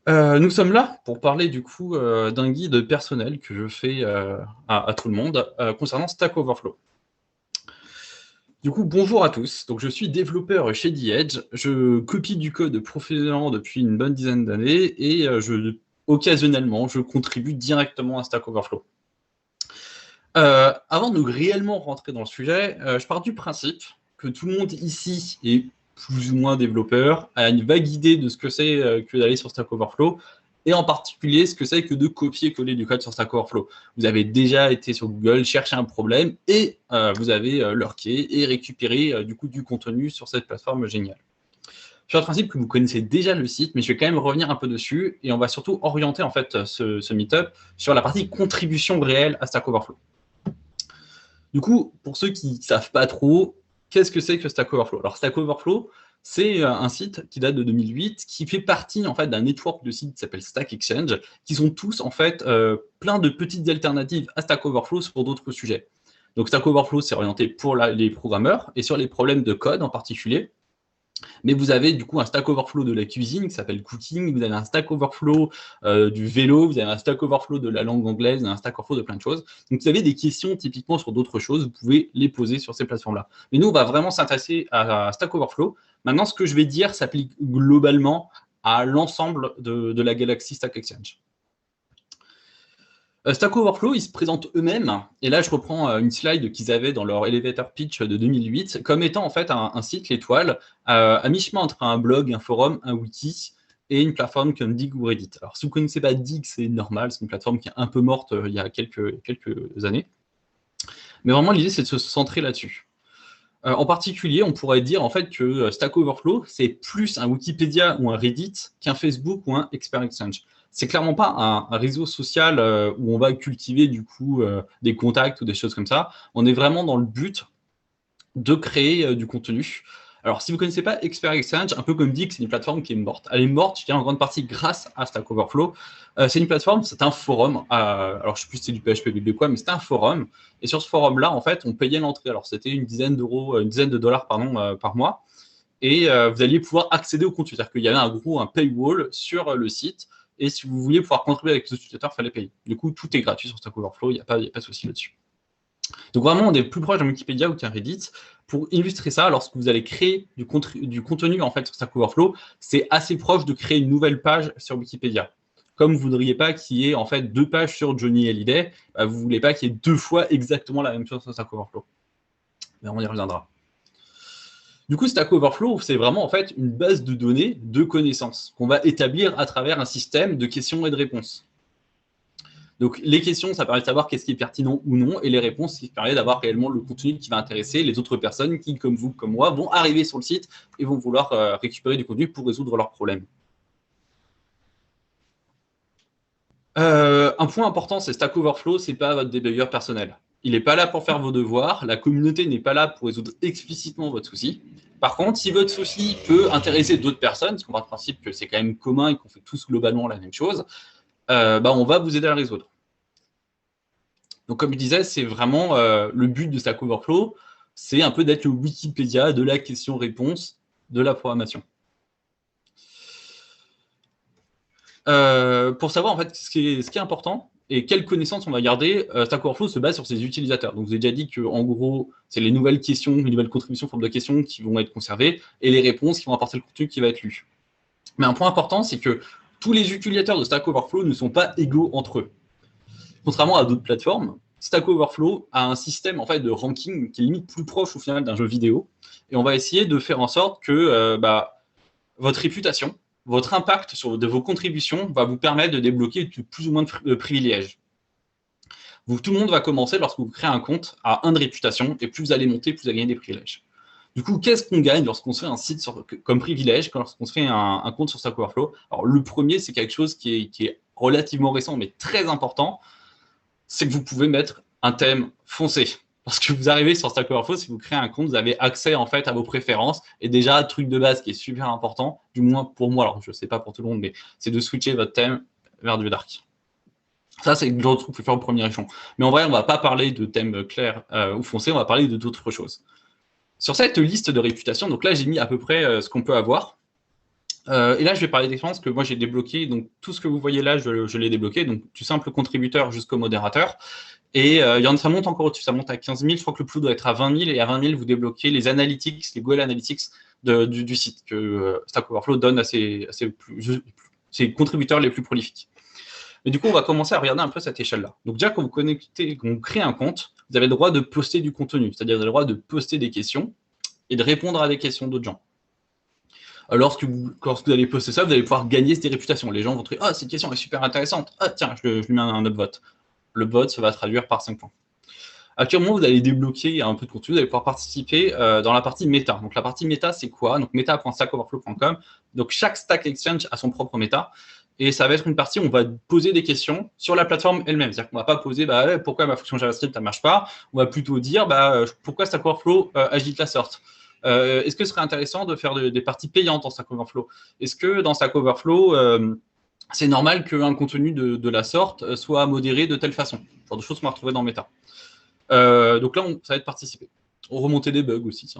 Nous sommes là pour parler du coup d'un guide personnel que je fais à tout le monde concernant Stack Overflow. Du coup, bonjour à tous. Donc, je suis développeur chez The Edge. Je copie du code professionnellement depuis une bonne dizaine d'années et occasionnellement, je contribue directement à Stack Overflow. Avant de réellement rentrer dans le sujet, je pars du principe que tout le monde ici est plus ou moins développeur, a une vague idée de ce que c'est que d'aller sur Stack Overflow, et en particulier ce que c'est que de copier-coller du code sur Stack Overflow. Vous avez déjà été sur Google, cherché un problème, et vous avez lurké et récupéré du coup du contenu sur cette plateforme géniale. Je suis le principe que vous connaissez déjà le site, mais je vais quand même revenir un peu dessus, et on va surtout orienter en fait ce meet-up sur la partie contribution réelle à Stack Overflow. Du coup, pour ceux qui ne savent pas trop, qu'est-ce que c'est que Stack Overflow? Alors, Stack Overflow, c'est un site qui date de 2008, qui fait partie en fait d'un network de sites qui s'appelle Stack Exchange, qui sont tous en fait plein de petites alternatives à Stack Overflow sur d'autres sujets. Donc, Stack Overflow, c'est orienté pour les programmeurs et sur les problèmes de code en particulier. Mais vous avez du coup un Stack Overflow de la cuisine qui s'appelle Cooking, vous avez un Stack Overflow du vélo, vous avez un Stack Overflow de la langue anglaise, un Stack Overflow de plein de choses. Donc vous avez des questions typiquement sur d'autres choses, vous pouvez les poser sur ces plateformes-là. Mais nous, on va vraiment s'intéresser à Stack Overflow. Maintenant, ce que je vais dire s'applique globalement à l'ensemble de la galaxie Stack Exchange. Stack Overflow, ils se présentent eux-mêmes, et là je reprends une slide qu'ils avaient dans leur elevator pitch de 2008, comme étant en fait un site, l'étoile, à mi-chemin entre un blog, un forum, un wiki, et une plateforme comme Digg ou Reddit. Alors si vous ne connaissez pas Digg, c'est normal, c'est une plateforme qui est un peu morte il y a quelques années. Mais vraiment l'idée c'est de se centrer là-dessus. En particulier, on pourrait dire en fait que Stack Overflow, c'est plus un Wikipédia ou un Reddit qu'un Facebook ou un Expert Exchange. C'est clairement pas un réseau social où on va cultiver du coup des contacts ou des choses comme ça. On est vraiment dans le but de créer du contenu. Alors, si vous ne connaissez pas Expert Exchange, un peu comme dit que c'est une plateforme qui est morte. Elle est morte, je dirais, en grande partie grâce à Stack Overflow. C'est une plateforme, c'est un forum. Alors, je ne sais plus si c'est du PHP de quoi, mais c'est un forum. Et sur ce forum-là, en fait, on payait l'entrée. Alors, c'était une dizaine de dollars pardon, par mois. Et vous alliez pouvoir accéder au contenu. C'est-à-dire qu'il y avait un paywall sur le site. Et si vous vouliez pouvoir contribuer avec les utilisateurs, il fallait payer. Du coup, tout est gratuit sur Stack Overflow, il n'y a pas de souci là-dessus. Donc vraiment, on est plus proche d'un Wikipédia ou qu'un Reddit. Pour illustrer ça, lorsque vous allez créer du contenu en fait sur Stack Overflow, c'est assez proche de créer une nouvelle page sur Wikipédia. Comme vous ne voudriez pas qu'il y ait en fait deux pages sur Johnny Hallyday, vous ne voulez pas qu'il y ait deux fois exactement la même chose sur Stack Overflow. Mais on y reviendra. Du coup, Stack Overflow, c'est vraiment en fait une base de données de connaissances qu'on va établir à travers un système de questions et de réponses. Donc, les questions, ça permet de savoir qu'est-ce qui est pertinent ou non, et les réponses, ça permet d'avoir réellement le contenu qui va intéresser les autres personnes qui, comme vous, comme moi, vont arriver sur le site et vont vouloir récupérer du contenu pour résoudre leurs problèmes. Un point important, c'est Stack Overflow, c'est pas votre débugger personnel. Il n'est pas là pour faire vos devoirs, la communauté n'est pas là pour résoudre explicitement votre souci. Par contre, si votre souci peut intéresser d'autres personnes, parce qu'on part du principe que c'est quand même commun et qu'on fait tous globalement la même chose, on va vous aider à le résoudre. Donc, comme je disais, c'est vraiment le but de Stack Overflow, c'est un peu d'être le Wikipédia de la question-réponse de la programmation. Pour savoir en fait ce qui est important et quelles connaissances on va garder, Stack Overflow se base sur ses utilisateurs. Donc, je vous ai déjà dit qu'en gros, c'est les nouvelles questions, les nouvelles contributions en forme de questions qui vont être conservées et les réponses qui vont apporter le contenu qui va être lu. Mais un point important, c'est que tous les utilisateurs de Stack Overflow ne sont pas égaux entre eux. Contrairement à d'autres plateformes, Stack Overflow a un système en fait de ranking qui est limite plus proche au final d'un jeu vidéo. Et on va essayer de faire en sorte que votre réputation, votre impact de vos contributions va vous permettre de débloquer plus ou moins de privilèges. Tout le monde va commencer lorsque vous créez un compte à 1 de réputation, et plus vous allez monter, plus vous allez gagner des privilèges. Du coup, qu'est-ce qu'on gagne lorsqu'on se fait un site comme privilège, lorsqu'on se fait un compte sur Stack Overflow? Alors, le premier, c'est quelque chose qui est relativement récent, mais très important, c'est que vous pouvez mettre un thème foncé. Parce que vous arrivez sur Stack Overflow, si vous créez un compte, vous avez accès en fait à vos préférences. Et déjà, truc de base qui est super important, du moins pour moi, alors je ne sais pas pour tout le monde, mais c'est de switcher votre thème vers du dark. Ça, c'est le gros truc qu'il faut faire au premier échelon. Mais en vrai, on ne va pas parler de thème clair ou foncé, on va parler d'autres choses. Sur cette liste de réputation, donc là, j'ai mis à peu près ce qu'on peut avoir. Et là, je vais parler d'expérience que moi j'ai débloqué. Donc tout ce que vous voyez là, je l'ai débloqué. Donc du simple contributeur jusqu'au modérateur. Et ça monte encore au-dessus, ça monte à 15 000. Je crois que le plus doit être à 20 000. Et à 20 000, vous débloquez les analytics, les Google Analytics du site que Stack Overflow donne à ses contributeurs les plus prolifiques. Mais du coup, on va commencer à regarder un peu cette échelle-là. Donc déjà, quand vous connectez, quand vous créez un compte, vous avez le droit de poster du contenu. C'est-à-dire vous avez le droit de poster des questions et de répondre à des questions d'autres gens. Lorsque vous allez poster ça, vous allez pouvoir gagner des réputations. Les gens vont trouver « Ah, cette question est super intéressante. Ah, tiens, je lui mets un upvote. » Le vote, ça va traduire par 5 points. Actuellement, vous allez débloquer un peu de contenu, vous allez pouvoir participer dans la partie méta. Donc, la partie méta, c'est quoi? Donc, meta.stackoverflow.com. Donc, chaque Stack Exchange a son propre méta. Et ça va être une partie où on va poser des questions sur la plateforme elle-même. C'est-à-dire qu'on ne va pas poser pourquoi ma fonction JavaScript ne marche pas. On va plutôt dire pourquoi Stack Overflow agit de la sorte. Est-ce que ce serait intéressant de faire des parties payantes en Stack Overflow? Est-ce que dans Stack Overflow, c'est normal qu'un contenu de la sorte soit modéré de telle façon? Ce genre de choses qu'on va retrouver dans Meta. Donc là, ça va être participer. On remonter des bugs aussi.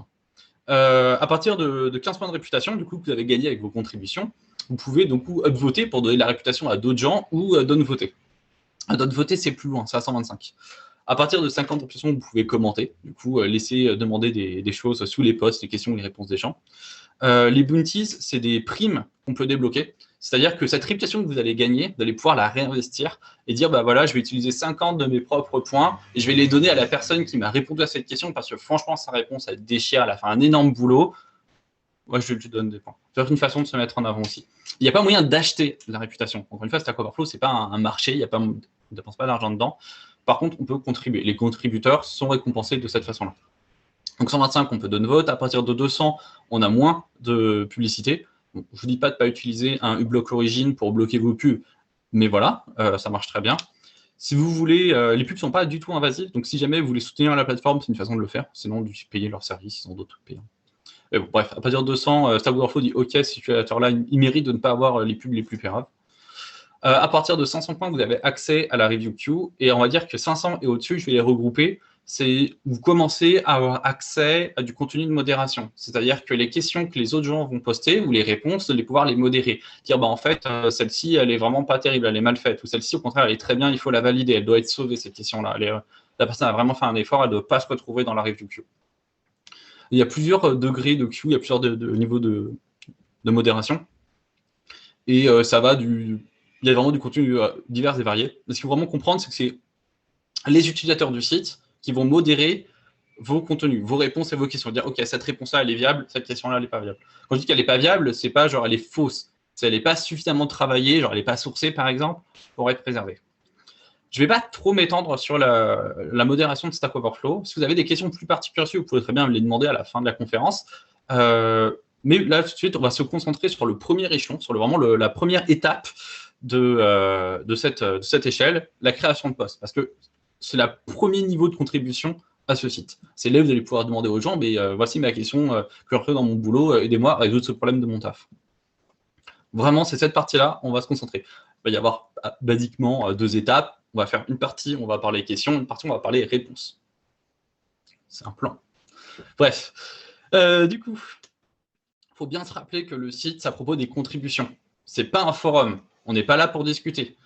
À partir de 15 points de réputation, du coup, que vous avez gagné avec vos contributions, vous pouvez donc upvoter pour donner la réputation à d'autres gens ou downvoter. Downvoter, c'est plus loin, c'est à 125. À partir de 50 réputation, vous pouvez commenter, du coup, laisser demander des choses sous les posts, les questions, les réponses des gens. Les bounties, c'est des primes qu'on peut débloquer. C'est-à-dire que cette réputation que vous allez gagner, vous allez pouvoir la réinvestir et dire, voilà, je vais utiliser 50 de mes propres points et je vais les donner à la personne qui m'a répondu à cette question parce que franchement, sa réponse, elle déchire, elle a fait un énorme boulot. Moi, je lui donne des points. C'est une façon de se mettre en avant aussi. Il n'y a pas moyen d'acheter la réputation. Encore une fois, Stack Overflow, ce n'est pas un marché, on ne dépense pas d'argent dedans. Par contre, on peut contribuer. Les contributeurs sont récompensés de cette façon-là. Donc 125, on peut donner vote. À partir de 200, on a moins de publicité. Donc, je ne vous dis pas de ne pas utiliser un uBlock Origin pour bloquer vos pubs, mais voilà, ça marche très bien. Si vous voulez, les pubs ne sont pas du tout invasives, donc si jamais vous voulez soutenir la plateforme, c'est une façon de le faire, sinon de payer leurs services, ils ont d'autres payants. Mais bon, bref, à partir de 200, Stack Overflow dit OK, ce utilisateur-là, il mérite de ne pas avoir les pubs les plus pérables. À partir de 500 points, vous avez accès à la review queue, et on va dire que 500 et au-dessus, je vais les regrouper. Vous commencez à avoir accès à du contenu de modération. C'est-à-dire que les questions que les autres gens vont poster, ou les réponses, de pouvoir les modérer. Dire, en fait, celle-ci, elle est vraiment pas terrible, elle est mal faite. Ou celle-ci, au contraire, elle est très bien, il faut la valider, elle doit être sauvée, cette question-là. La personne a vraiment fait un effort, elle ne doit pas se retrouver dans la review queue. Il y a plusieurs degrés de queue, il y a plusieurs niveaux de modération. Et ça va il y a vraiment du contenu divers et varié. Ce qu'il faut vraiment comprendre, c'est que c'est les utilisateurs du site qui vont modérer vos contenus, vos réponses et vos questions. Dire, OK, cette réponse-là, elle est viable, cette question-là, elle n'est pas viable. Quand je dis qu'elle n'est pas viable, c'est pas genre elle est fausse. Elle n'est pas suffisamment travaillée, genre elle n'est pas sourcée, par exemple, pour être préservée. Je ne vais pas trop m'étendre sur la modération de Stack Overflow. Si vous avez des questions plus particulières, vous pouvez très bien me les demander à la fin de la conférence. Mais là, tout de suite, on va se concentrer sur le premier échelon, sur vraiment la première étape de cette échelle, la création de postes. Parce que c'est le premier niveau de contribution à ce site. C'est là où vous allez pouvoir demander aux gens, mais voici ma question que je fais dans mon boulot, aidez-moi à résoudre ce problème de mon taf. Vraiment, c'est cette partie-là, on va se concentrer. Il va y avoir basiquement 2 étapes. On va faire une partie, on va parler questions, une partie, on va parler réponses. C'est un plan. Bref, du coup, il faut bien se rappeler que le site, ça propose des contributions. Ce n'est pas un forum. On n'est pas là pour discuter.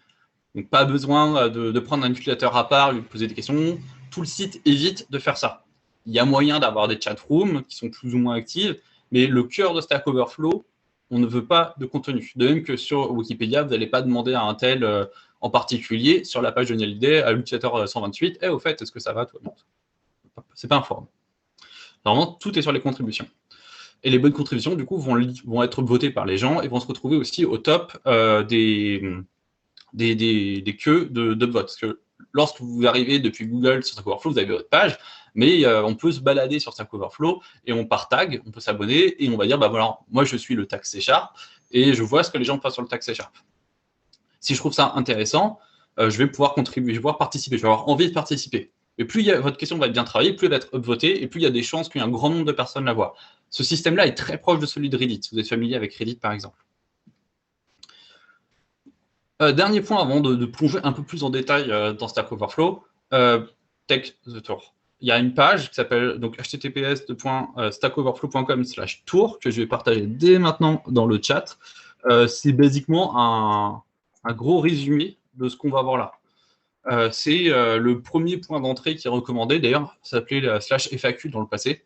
Donc, pas besoin de prendre un utilisateur à part, lui poser des questions. Tout le site évite de faire ça. Il y a moyen d'avoir des chat rooms qui sont plus ou moins actives, mais le cœur de Stack Overflow, on ne veut pas de contenu. De même que sur Wikipédia, vous n'allez pas demander à un tel en particulier, sur la page de Nalidé, à l'utilisateur 128, au fait, est-ce que ça va toi? Non. C'est pas un forum. Normalement, tout est sur les contributions. Et les bonnes contributions, du coup, vont être votées par les gens et vont se retrouver aussi au top des queues de vote. Parce que lorsque vous arrivez depuis Google sur Stack Overflow, vous avez votre page, mais on peut se balader sur Stack Overflow et on part tag, on peut s'abonner et on va dire, voilà, moi je suis le tag C# et je vois ce que les gens font sur le tag C#. Si je trouve ça intéressant, je vais pouvoir contribuer, je vais pouvoir participer, je vais avoir envie de participer. Et plus votre question va être bien travaillée, plus elle va être upvotée, et plus il y a des chances qu'il y ait un grand nombre de personnes la voient. Ce système-là est très proche de celui de Reddit. Vous êtes familier avec Reddit, par exemple. Dernier point avant de plonger un peu plus en détail dans Stack Overflow, Take the Tour. il y a une page qui s'appelle donc https://stackoverflow.com/tour que je vais partager dès maintenant dans le chat. C'est basiquement un gros résumé de ce qu'on va voir là. C'est le premier point d'entrée qui est recommandé. D'ailleurs, ça s'appelait la /FAQ dans le passé.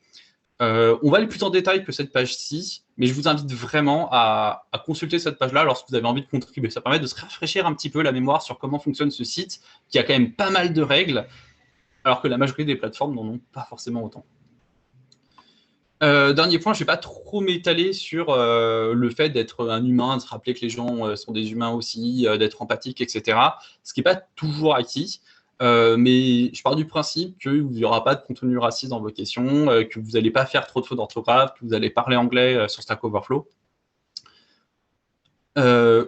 On va aller plus en détail que cette page-ci, mais je vous invite vraiment à consulter cette page-là lorsque vous avez envie de contribuer. Ça permet de se rafraîchir un petit peu la mémoire sur comment fonctionne ce site, qui a quand même pas mal de règles, alors que la majorité des plateformes n'en ont pas forcément autant. Dernier point, je ne vais pas trop m'étaler sur le fait d'être un humain, de se rappeler que les gens sont des humains aussi, d'être empathique, etc. Ce qui n'est pas toujours acquis. Mais je pars du principe qu'il n'y aura pas de contenu raciste dans vos questions, que vous n'allez pas faire trop de fautes d'orthographe, que vous allez parler anglais sur Stack Overflow. Je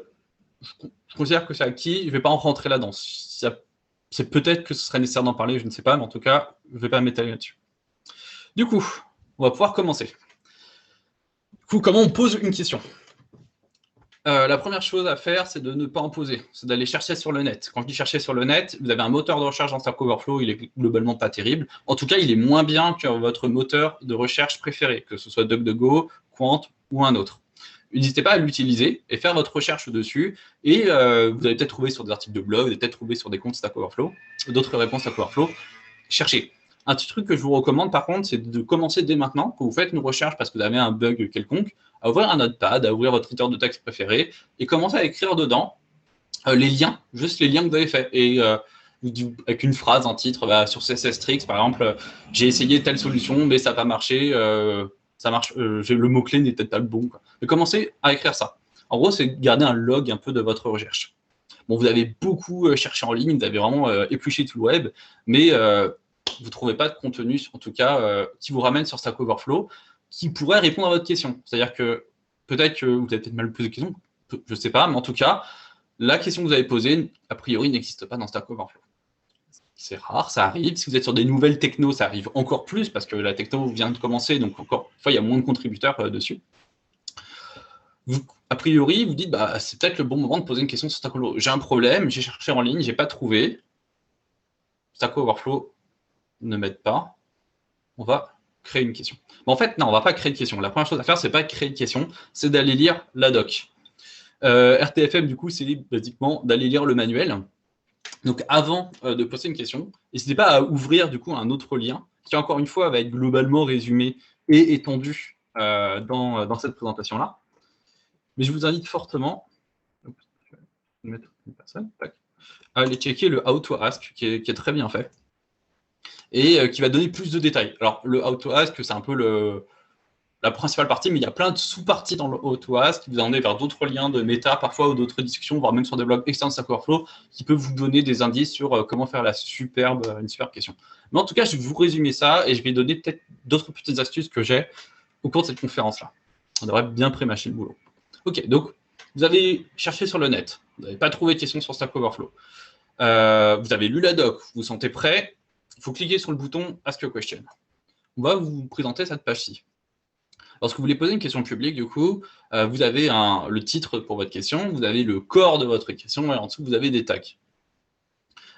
considère que c'est acquis, je ne vais pas en rentrer là-dedans. C'est peut-être que ce serait nécessaire d'en parler, je ne sais pas, mais en tout cas, je ne vais pas m'étaler là-dessus. Du coup, on va pouvoir commencer. Du coup, comment on pose une question ? La première chose à faire, c'est de ne pas en poser. C'est d'aller chercher sur le net. Quand je dis chercher sur le net, vous avez un moteur de recherche dans Stack Overflow, il est globalement pas terrible. En tout cas, il est moins bien que votre moteur de recherche préféré, que ce soit DuckDuckGo, Quant ou un autre. N'hésitez pas à l'utiliser et faire votre recherche dessus. Et vous allez peut-être trouver sur des articles de blog, vous allez peut-être trouver sur des comptes Stack Overflow, d'autres réponses Stack Overflow. Cherchez. Un petit truc que je vous recommande, par contre, c'est de commencer dès maintenant, quand vous faites une recherche parce que vous avez un bug quelconque, à ouvrir un notepad, à ouvrir votre éditeur de texte préféré, et commencer à écrire dedans les liens, juste les liens que vous avez faits. Et avec une phrase, un titre, sur CSS Tricks, par exemple, j'ai essayé telle solution, mais ça n'a pas marché, ça marche, le mot-clé n'est peut-être pas le bon. Mais commencez à écrire ça. En gros, c'est garder un log un peu de votre recherche. Bon, vous avez beaucoup cherché en ligne, vous avez vraiment épluché tout le web, mais vous ne trouvez pas de contenu, en tout cas, qui vous ramène sur Stack Overflow, qui pourrait répondre à votre question. C'est-à-dire que peut-être que vous avez peut-être mal posé la question, je ne sais pas, mais en tout cas, la question que vous avez posée, a priori, n'existe pas dans Stack Overflow. C'est rare, ça arrive. Si vous êtes sur des nouvelles technos, ça arrive encore plus, parce que la techno vient de commencer, donc encore une fois, il y a moins de contributeurs dessus. A priori, vous dites, c'est peut-être le bon moment de poser une question sur Stack Overflow. J'ai un problème, j'ai cherché en ligne, je n'ai pas trouvé. Stack Overflow ne m'aide pas. On va créer une question. Mais en fait, non, on ne va pas créer de question. La première chose à faire, c'est pas créer de question, c'est d'aller lire la doc. RTFM, du coup, c'est basiquement d'aller lire le manuel. Donc, avant de poser une question, n'hésitez pas à ouvrir, du coup, un autre lien qui, encore une fois, va être globalement résumé et étendu dans cette présentation-là. Mais je vous invite fortement à aller checker le How to Ask, qui est très bien fait, et qui va donner plus de détails. Alors, le How to Ask, c'est un peu la principale partie, mais il y a plein de sous-parties dans le How to Ask qui vous emmenent vers d'autres liens de méta, parfois, ou d'autres discussions, voire même sur des blogs externes Stack Overflow, qui peuvent vous donner des indices sur comment faire une superbe question. Mais en tout cas, je vais vous résumer ça, et je vais donner peut-être d'autres petites astuces que j'ai au cours de cette conférence-là. On devrait bien pré-mâcher le boulot. Ok, donc, vous avez cherché sur le net, vous n'avez pas trouvé de questions sur Stack Overflow. Vous avez lu la doc, vous vous sentez prêt, il faut cliquer sur le bouton Ask a question. On va vous présenter cette page-ci. Lorsque vous voulez poser une question publique, du coup, vous avez le titre pour votre question, vous avez le corps de votre question, et en dessous, vous avez des tags.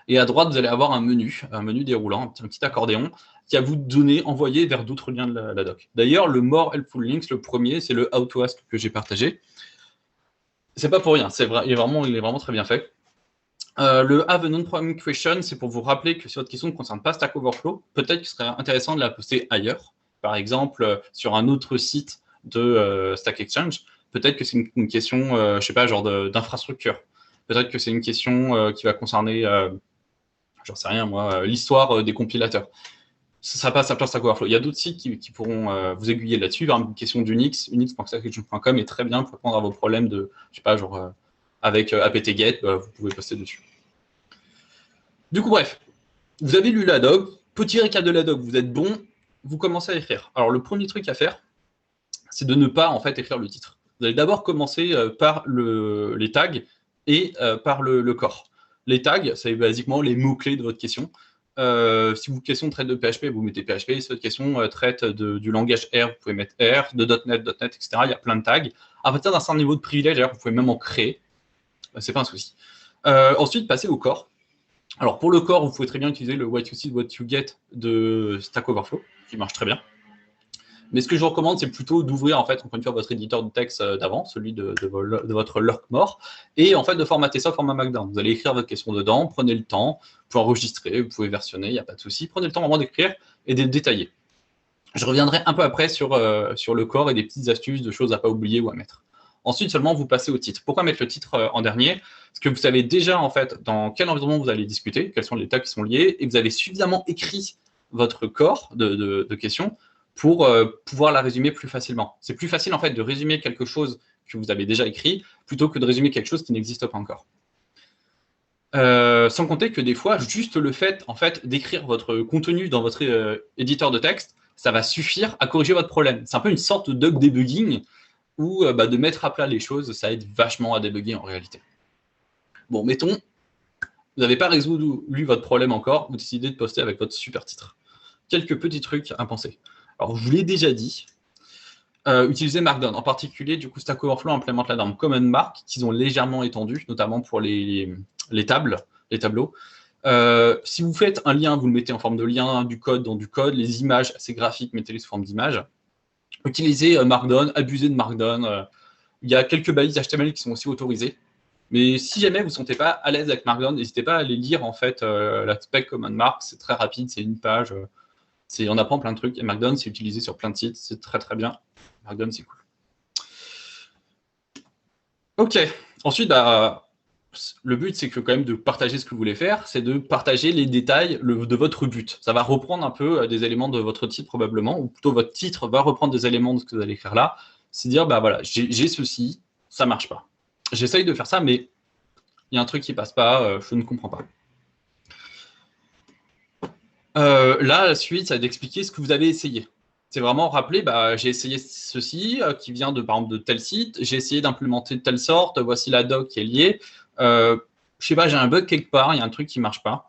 Et à droite, vous allez avoir un menu déroulant, un petit accordéon, qui va vous envoyer vers d'autres liens de la doc. D'ailleurs, le More Helpful Links, le premier, c'est le How to Ask que j'ai partagé. C'est pas pour rien, il est vraiment très bien fait. Le Have a Non-Programming Question, c'est pour vous rappeler que si votre question ne concerne pas Stack Overflow, peut-être qu'il serait intéressant de la poster ailleurs. Par exemple, sur un autre site de Stack Exchange, peut-être que c'est une question, je ne sais pas, genre d'infrastructure. Peut-être que c'est une question qui va concerner, j'en sais rien moi, l'histoire des compilateurs. Ça passe à Stack Overflow. Il y a d'autres sites qui pourront vous aiguiller là-dessus. Une question d'Unix, unix.stackexchange.com est très bien pour répondre à vos problèmes de, je sais pas, genre avec apt-get, vous pouvez poster dessus. Du coup, bref, vous avez lu la doc, petit récap de la doc, vous êtes bon, vous commencez à écrire. Alors, le premier truc à faire, c'est de ne pas, en fait, écrire le titre. Vous allez d'abord commencer par les tags et par le corps. Les tags, c'est basiquement les mots-clés de votre question. Si votre question traite de PHP, vous mettez PHP. Si votre question traite du langage R, vous pouvez mettre R, de .NET, etc. Il y a plein de tags. À partir d'un certain niveau de privilège, d'ailleurs, vous pouvez même en créer. C'est pas un souci. Ensuite, passez au corps. Alors, pour le corps, vous pouvez très bien utiliser le What you see, what you get de Stack Overflow, qui marche très bien. Mais ce que je vous recommande, c'est plutôt d'ouvrir, en fait, encore une fois, votre éditeur de texte d'avant, celui de votre Lurkmore, et en fait, de formater ça au format Markdown. Vous allez écrire votre question dedans, prenez le temps, vous pouvez enregistrer, vous pouvez versionner, il n'y a pas de souci. Prenez le temps vraiment d'écrire et de détailler. Je reviendrai un peu après sur le corps et des petites astuces de choses à ne pas oublier ou à mettre. Ensuite, seulement, vous passez au titre. Pourquoi mettre le titre en dernier? Parce que vous savez déjà, en fait, dans quel environnement vous allez discuter, quels sont les tas qui sont liés, et vous avez suffisamment écrit votre corps de questions pour pouvoir la résumer plus facilement. C'est plus facile, en fait, de résumer quelque chose que vous avez déjà écrit, plutôt que de résumer quelque chose qui n'existe pas encore. Sans compter que des fois, juste le fait, en fait, d'écrire votre contenu dans votre éditeur de texte, ça va suffire à corriger votre problème. C'est un peu une sorte de debugging où de mettre à plat les choses, ça aide vachement à débugger en réalité. Bon, mettons, vous n'avez pas résolu votre problème encore, vous décidez de poster avec votre super titre. Quelques petits trucs à penser. Alors, je vous l'ai déjà dit, utilisez Markdown. En particulier, du coup, Stack Overflow implémente la norme Common Mark, qu'ils ont légèrement étendue, notamment pour les tableaux. Si vous faites un lien, vous le mettez en forme de lien, du code dans du code, les images assez graphiques, mettez-les sous forme d'images. Utilisez Markdown, abusez de Markdown. Il y a quelques balises HTML qui sont aussi autorisées. Mais si jamais vous ne vous sentez pas à l'aise avec Markdown, n'hésitez pas à aller lire en fait la spec Common Mark. C'est très rapide, c'est une page. On apprend plein de trucs. Et Markdown, c'est utilisé sur plein de sites. C'est très très bien. Markdown, c'est cool. Ok. Ensuite, le but, c'est que quand même de partager ce que vous voulez faire, c'est de partager les détails de votre but. Ça va reprendre un peu des éléments de votre titre probablement, ou plutôt votre titre va reprendre des éléments de ce que vous allez faire là. C'est dire, voilà, j'ai ceci, ça marche pas. J'essaye de faire ça, mais il y a un truc qui passe pas, je ne comprends pas. Là, la suite, ça va d'expliquer ce que vous avez essayé. C'est vraiment rappeler, j'ai essayé ceci, qui vient par exemple de tel site, j'ai essayé d'implémenter de telle sorte, voici la doc qui est liée. Je sais pas, j'ai un bug quelque part, il y a un truc qui marche pas.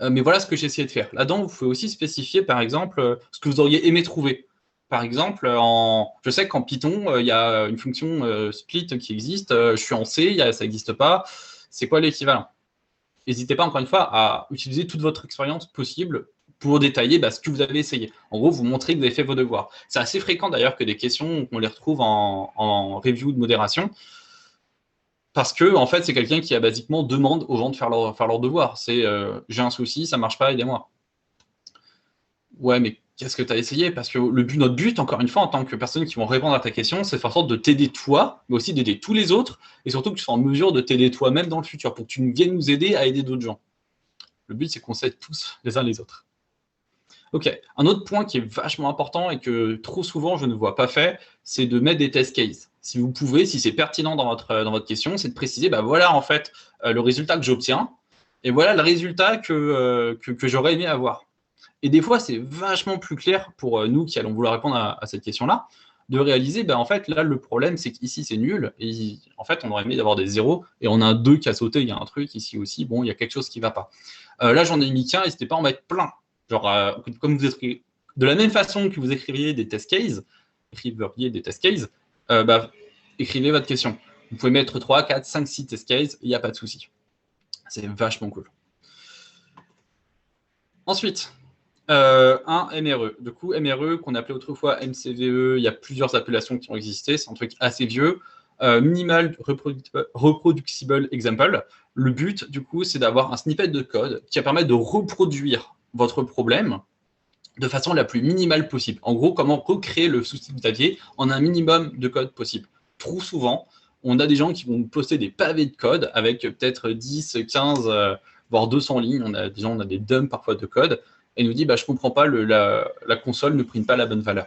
Mais voilà ce que j'ai essayé de faire. Là-dedans, vous pouvez aussi spécifier, par exemple, ce que vous auriez aimé trouver. Par exemple, je sais qu'en Python, il y a une fonction split qui existe. Je suis en C, ça n'existe pas. C'est quoi l'équivalent? N'hésitez pas, encore une fois, à utiliser toute votre expérience possible pour détailler ce que vous avez essayé. En gros, vous montrez que vous avez fait vos devoirs. C'est assez fréquent d'ailleurs que des questions, on les retrouve en review de modération, parce que en fait, c'est quelqu'un qui basiquement demande aux gens de faire leur devoir. C'est j'ai un souci, ça ne marche pas, aidez-moi. Ouais, mais qu'est-ce que tu as essayé? Parce que notre but, encore une fois, en tant que personne qui vont répondre à ta question, c'est de faire en sorte de t'aider toi, mais aussi d'aider tous les autres, et surtout que tu sois en mesure de t'aider toi-même dans le futur, pour que tu viennes nous aider à aider d'autres gens. Le but, c'est qu'on s'aide tous les uns les autres. Ok, un autre point qui est vachement important et que trop souvent je ne vois pas fait, c'est de mettre des test cases. Si vous pouvez, si c'est pertinent dans votre question, c'est de préciser, voilà en fait le résultat que j'obtiens, et voilà le résultat que j'aurais aimé avoir. Et des fois, c'est vachement plus clair pour nous qui allons vouloir répondre à cette question-là, de réaliser, en fait, là, le problème, c'est qu'ici, c'est nul. Et en fait, on aurait aimé d'avoir des zéros. Et on a un 2 qui a sauté, il y a un truc ici aussi. Bon, il y a quelque chose qui ne va pas. Là, j'en ai mis qu'un, n'hésitez pas à en mettre plein. Genre, comme vous écrivez, de la même façon que vous écriviez des test cases, écrivez votre question. Vous pouvez mettre 3, 4, 5, 6 test cases, il n'y a pas de souci. C'est vachement cool. Ensuite, un MRE. Du coup, MRE, qu'on appelait autrefois MCVE, il y a plusieurs appellations qui ont existé. C'est un truc assez vieux. Minimal Reproducible Example. Le but, du coup, c'est d'avoir un snippet de code qui va permettre de reproduire votre problème de façon la plus minimale possible. En gros, comment recréer le souci que vous aviez en un minimum de code possible. Trop souvent, on a des gens qui vont poster des pavés de code avec peut-être 10, 15, voire 200 lignes. On a des dumps parfois de code et nous dit je ne comprends pas, la console ne print pas la bonne valeur.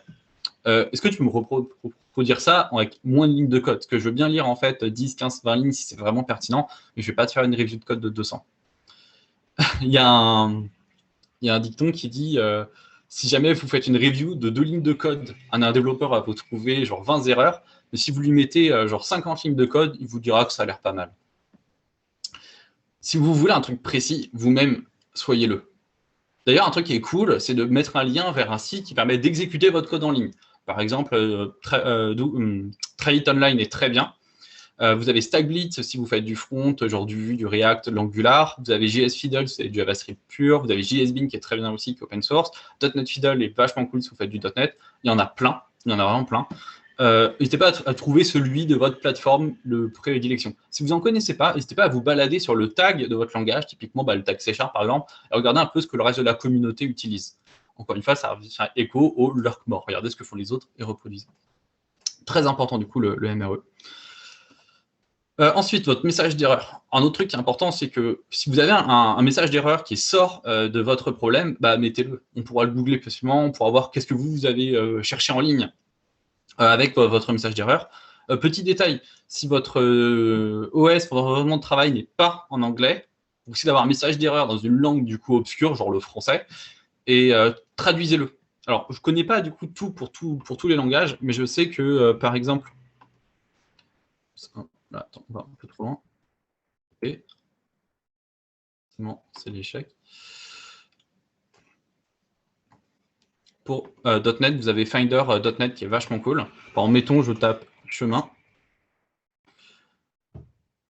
Est-ce que tu peux me reproduire ça avec moins de lignes de code? Parce que je veux bien lire en fait 10, 15, 20 lignes si c'est vraiment pertinent, mais je ne vais pas te faire une review de code de 200. Il y a un dicton qui dit si jamais vous faites une review de 2 lignes de code, un développeur va vous trouver genre 20 erreurs, mais si vous lui mettez genre 50 lignes de code, il vous dira que ça a l'air pas mal. Si vous voulez un truc précis, vous-même, soyez-le. D'ailleurs, un truc qui est cool, c'est de mettre un lien vers un site qui permet d'exécuter votre code en ligne. Par exemple, Try It Online est très bien. Vous avez StackBlitz si vous faites du front, genre du Vue, du React, de l'Angular. Vous avez JS Fiddle, c'est du JavaScript pur. Vous avez JSBean qui est très bien aussi, qui est open source. .NET Fiddle est vachement cool si vous faites du .NET. Il y en a plein, il y en a vraiment plein. N'hésitez pas à trouver celui de votre plateforme de prédilection. Si vous n'en connaissez pas, n'hésitez pas à vous balader sur le tag de votre langage, typiquement le tag C# par exemple, et regardez un peu ce que le reste de la communauté utilise. Encore une fois, ça fait écho au lurk more. Regardez ce que font les autres et reproduisez. Très important du coup le MRE. Ensuite, votre message d'erreur. Un autre truc qui est important, c'est que si vous avez un message d'erreur qui sort de votre problème, mettez-le. On pourra le googler facilement, on pourra voir qu'est-ce que vous avez cherché en ligne avec votre message d'erreur. Petit détail, si votre OS, votre environnement de travail n'est pas en anglais, vous essayez d'avoir un message d'erreur dans une langue du coup obscure, genre le français, et traduisez-le. Alors, je ne connais pas du coup tout pour tous les langages, mais je sais que, par exemple... Attends, on va un peu trop loin. Et... C'est bon, c'est l'échec. Pour .NET, vous avez Finder.NET qui est vachement cool. Alors, mettons, je tape chemin.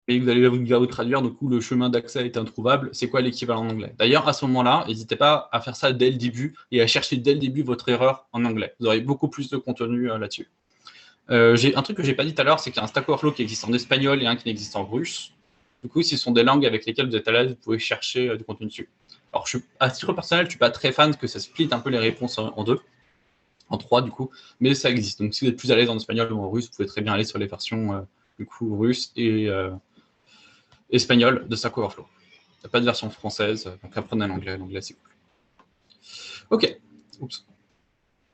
Et vous allez vous traduire, du coup, le chemin d'accès est introuvable. C'est quoi l'équivalent en anglais? D'ailleurs, à ce moment-là, n'hésitez pas à faire ça dès le début et à chercher dès le début votre erreur en anglais. Vous aurez beaucoup plus de contenu là-dessus. J'ai un truc que je n'ai pas dit tout à l'heure, c'est qu'il y a un Stack Overflow qui existe en espagnol et un qui n'existe en russe. Du coup, si ce sont des langues avec lesquelles vous êtes à l'aise, vous pouvez chercher du contenu dessus. Alors, à titre personnel, je ne suis pas très fan que ça split un peu les réponses en deux, en trois du coup, mais ça existe. Donc, si vous êtes plus à l'aise en espagnol ou en russe, vous pouvez très bien aller sur les versions du coup russes et espagnol de Stack Overflow. Il n'y a pas de version française, donc apprenez l'anglais. L'anglais, c'est cool. Ok. Oups.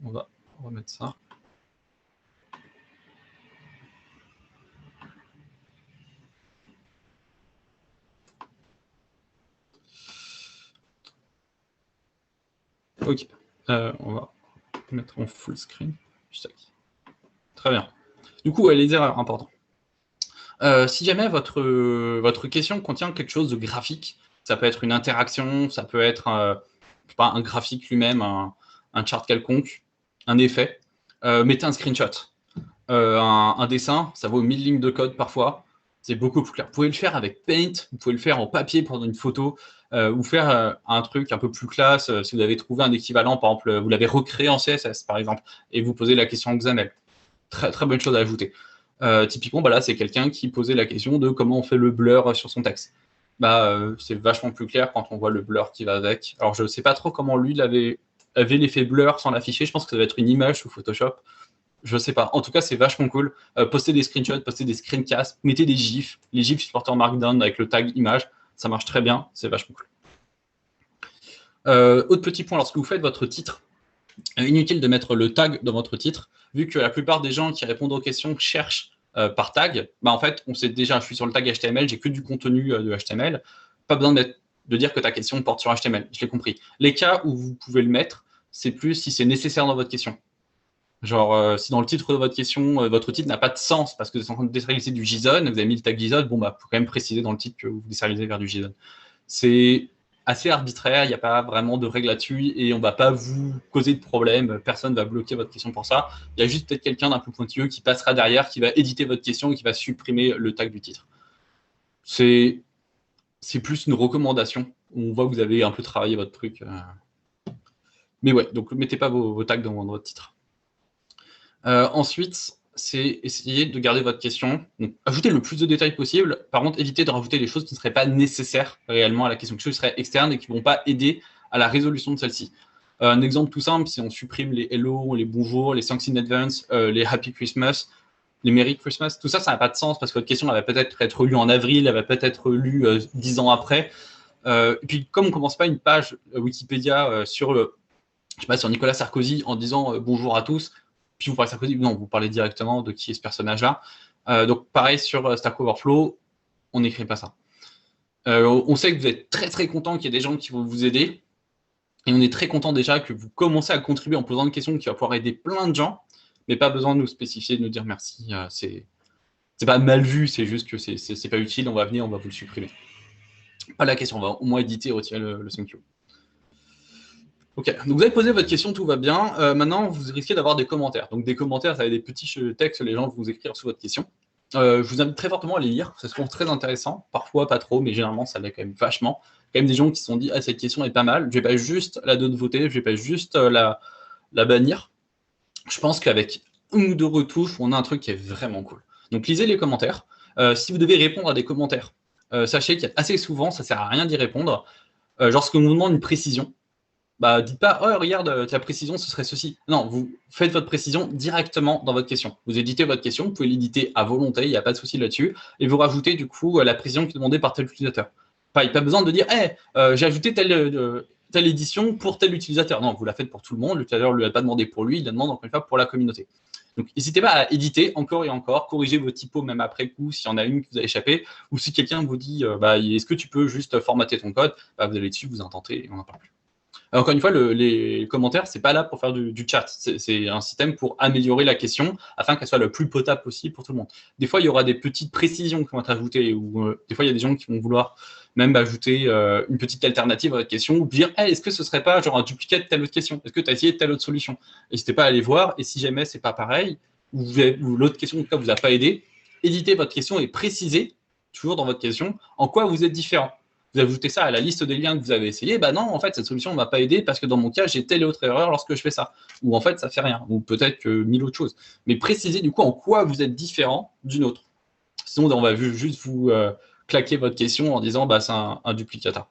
On va remettre ça. Ok. On va mettre en full screen. Très bien. Du coup, les erreurs importantes. Si jamais votre question contient quelque chose de graphique, ça peut être une interaction, ça peut être un graphique lui-même, un chart quelconque, un effet, mettez un screenshot. Un dessin, ça vaut 1000 lignes de code parfois, c'est beaucoup plus clair. Vous pouvez le faire avec Paint, vous pouvez le faire en papier pour une photo, ou faire un truc un peu plus classe, si vous avez trouvé un équivalent, par exemple, vous l'avez recréé en CSS par exemple, et vous posez la question en XAML. Très, très bonne chose à ajouter. Typiquement, là, c'est quelqu'un qui posait la question de comment on fait le blur sur son texte. C'est vachement plus clair quand on voit le blur qui va avec. Alors, je ne sais pas trop comment lui avait l'effet blur sans l'afficher. Je pense que ça va être une image sous Photoshop. Je ne sais pas. En tout cas, c'est vachement cool. Postez des screenshots, postez des screencasts, mettez des gifs. Les gifs supportés en Markdown avec le tag image, ça marche très bien. C'est vachement cool. Autre petit point, lorsque vous faites votre titre, inutile de mettre le tag dans votre titre, vu que la plupart des gens qui répondent aux questions cherchent par tag. En fait, on sait déjà, je suis sur le tag HTML, j'ai que du contenu de HTML. Pas besoin de dire que ta question porte sur HTML, je l'ai compris. Les cas où vous pouvez le mettre, c'est plus si c'est nécessaire dans votre question. Genre, si dans le titre de votre question, votre titre n'a pas de sens parce que vous êtes en train de déserialiser du JSON, vous avez mis le tag JSON, faut quand même préciser dans le titre que vous déserialisez vers du JSON. C'est assez arbitraire, il n'y a pas vraiment de règle là-dessus et on ne va pas vous causer de problème, personne ne va bloquer votre question pour ça. Il y a juste peut-être quelqu'un d'un peu pointilleux qui passera derrière, qui va éditer votre question et qui va supprimer le tag du titre. C'est plus une recommandation. On voit que vous avez un peu travaillé votre truc. Mais ouais, donc ne mettez pas vos tags dans votre titre. Ensuite, c'est essayer de garder votre question. Donc, ajoutez le plus de détails possible. Par contre, évitez de rajouter des choses qui ne seraient pas nécessaires réellement à la question, quelque chose qui serait externe et qui ne vont pas aider à la résolution de celle-ci. Un exemple tout simple, si on supprime les hello, les bonjour, les thanks in advance, les happy Christmas, les merry Christmas, tout ça, ça n'a pas de sens parce que votre question elle va peut-être être lue en avril, elle va peut-être être lue 10 ans après. Et puis, comme on ne commence pas une page Wikipédia sur Nicolas Sarkozy en disant bonjour à tous, puis vous parlez de Sarkozy, non, vous parlez directement de qui est ce personnage-là. Donc, pareil sur Stack Overflow, on n'écrit pas ça. On sait que vous êtes très, très content qu'il y ait des gens qui vont vous aider. Et on est très content déjà que vous commencez à contribuer en posant une question qui va pouvoir aider plein de gens, mais pas besoin de nous spécifier, de nous dire merci. C'est pas mal vu, c'est juste que c'est pas utile, on va venir, on va vous le supprimer. Pas la question, on va au moins éditer et retirer le thank you. Ok, donc vous avez posé votre question, tout va bien. Maintenant, vous risquez d'avoir des commentaires. Donc des commentaires, ça va être des petits textes que les gens vont vous écrire sous votre question. Je vous invite très fortement à les lire, c'est souvent très intéressant, parfois pas trop, mais généralement ça l'est quand même vachement. Quand même des gens qui se sont dit, ah, cette question est pas mal, je vais pas juste la donner de voter, je vais pas juste la bannir. Je pense qu'avec une ou deux retouches, on a un truc qui est vraiment cool. Donc lisez les commentaires. Si vous devez répondre à des commentaires, sachez qu'il y a assez souvent, ça sert à rien d'y répondre. Lorsqu'on vous demande une précision, bah dites pas, oh regarde, ta précision ce serait ceci. Non, vous faites votre précision directement dans votre question. Vous éditez votre question, vous pouvez l'éditer à volonté, il n'y a pas de souci là-dessus, et vous rajoutez du coup la précision qui est demandée par tel utilisateur. Pas besoin de dire, hey, j'ai ajouté telle édition pour tel utilisateur. Non, vous la faites pour tout le monde, l'utilisateur ne l'a pas demandé pour lui, il la demande encore une fois pour la communauté. Donc n'hésitez pas à éditer encore et encore, corriger vos typos même après coup, s'il y en a une qui vous a échappé, ou si quelqu'un vous dit, est-ce que tu peux juste formater ton code, vous allez dessus, vous intentez et on n'en parle plus. Encore une fois, les commentaires, c'est pas là pour faire du chat. C'est un système pour améliorer la question afin qu'elle soit le plus potable possible pour tout le monde. Des fois, il y aura des petites précisions qui vont être ajoutées, ou des fois, il y a des gens qui vont vouloir même ajouter une petite alternative à votre question, ou dire hey, est-ce que ce serait pas genre un duplicat de telle autre question? Est-ce que tu as essayé de telle autre solution? N'hésitez pas à aller voir, et si jamais c'est pas pareil, ou l'autre question en tout cas vous a pas aidé, éditez votre question et précisez toujours dans votre question en quoi vous êtes différent. Vous ajoutez ça à la liste des liens que vous avez essayé, bah non, en fait, cette solution ne m'a pas aidé parce que dans mon cas, j'ai telle autre erreur lorsque je fais ça. Ou en fait, ça fait rien. Ou peut-être que mille autres choses. Mais précisez du coup en quoi vous êtes différent d'une autre. Sinon, on va juste vous claquer votre question en disant bah, c'est un duplicateur.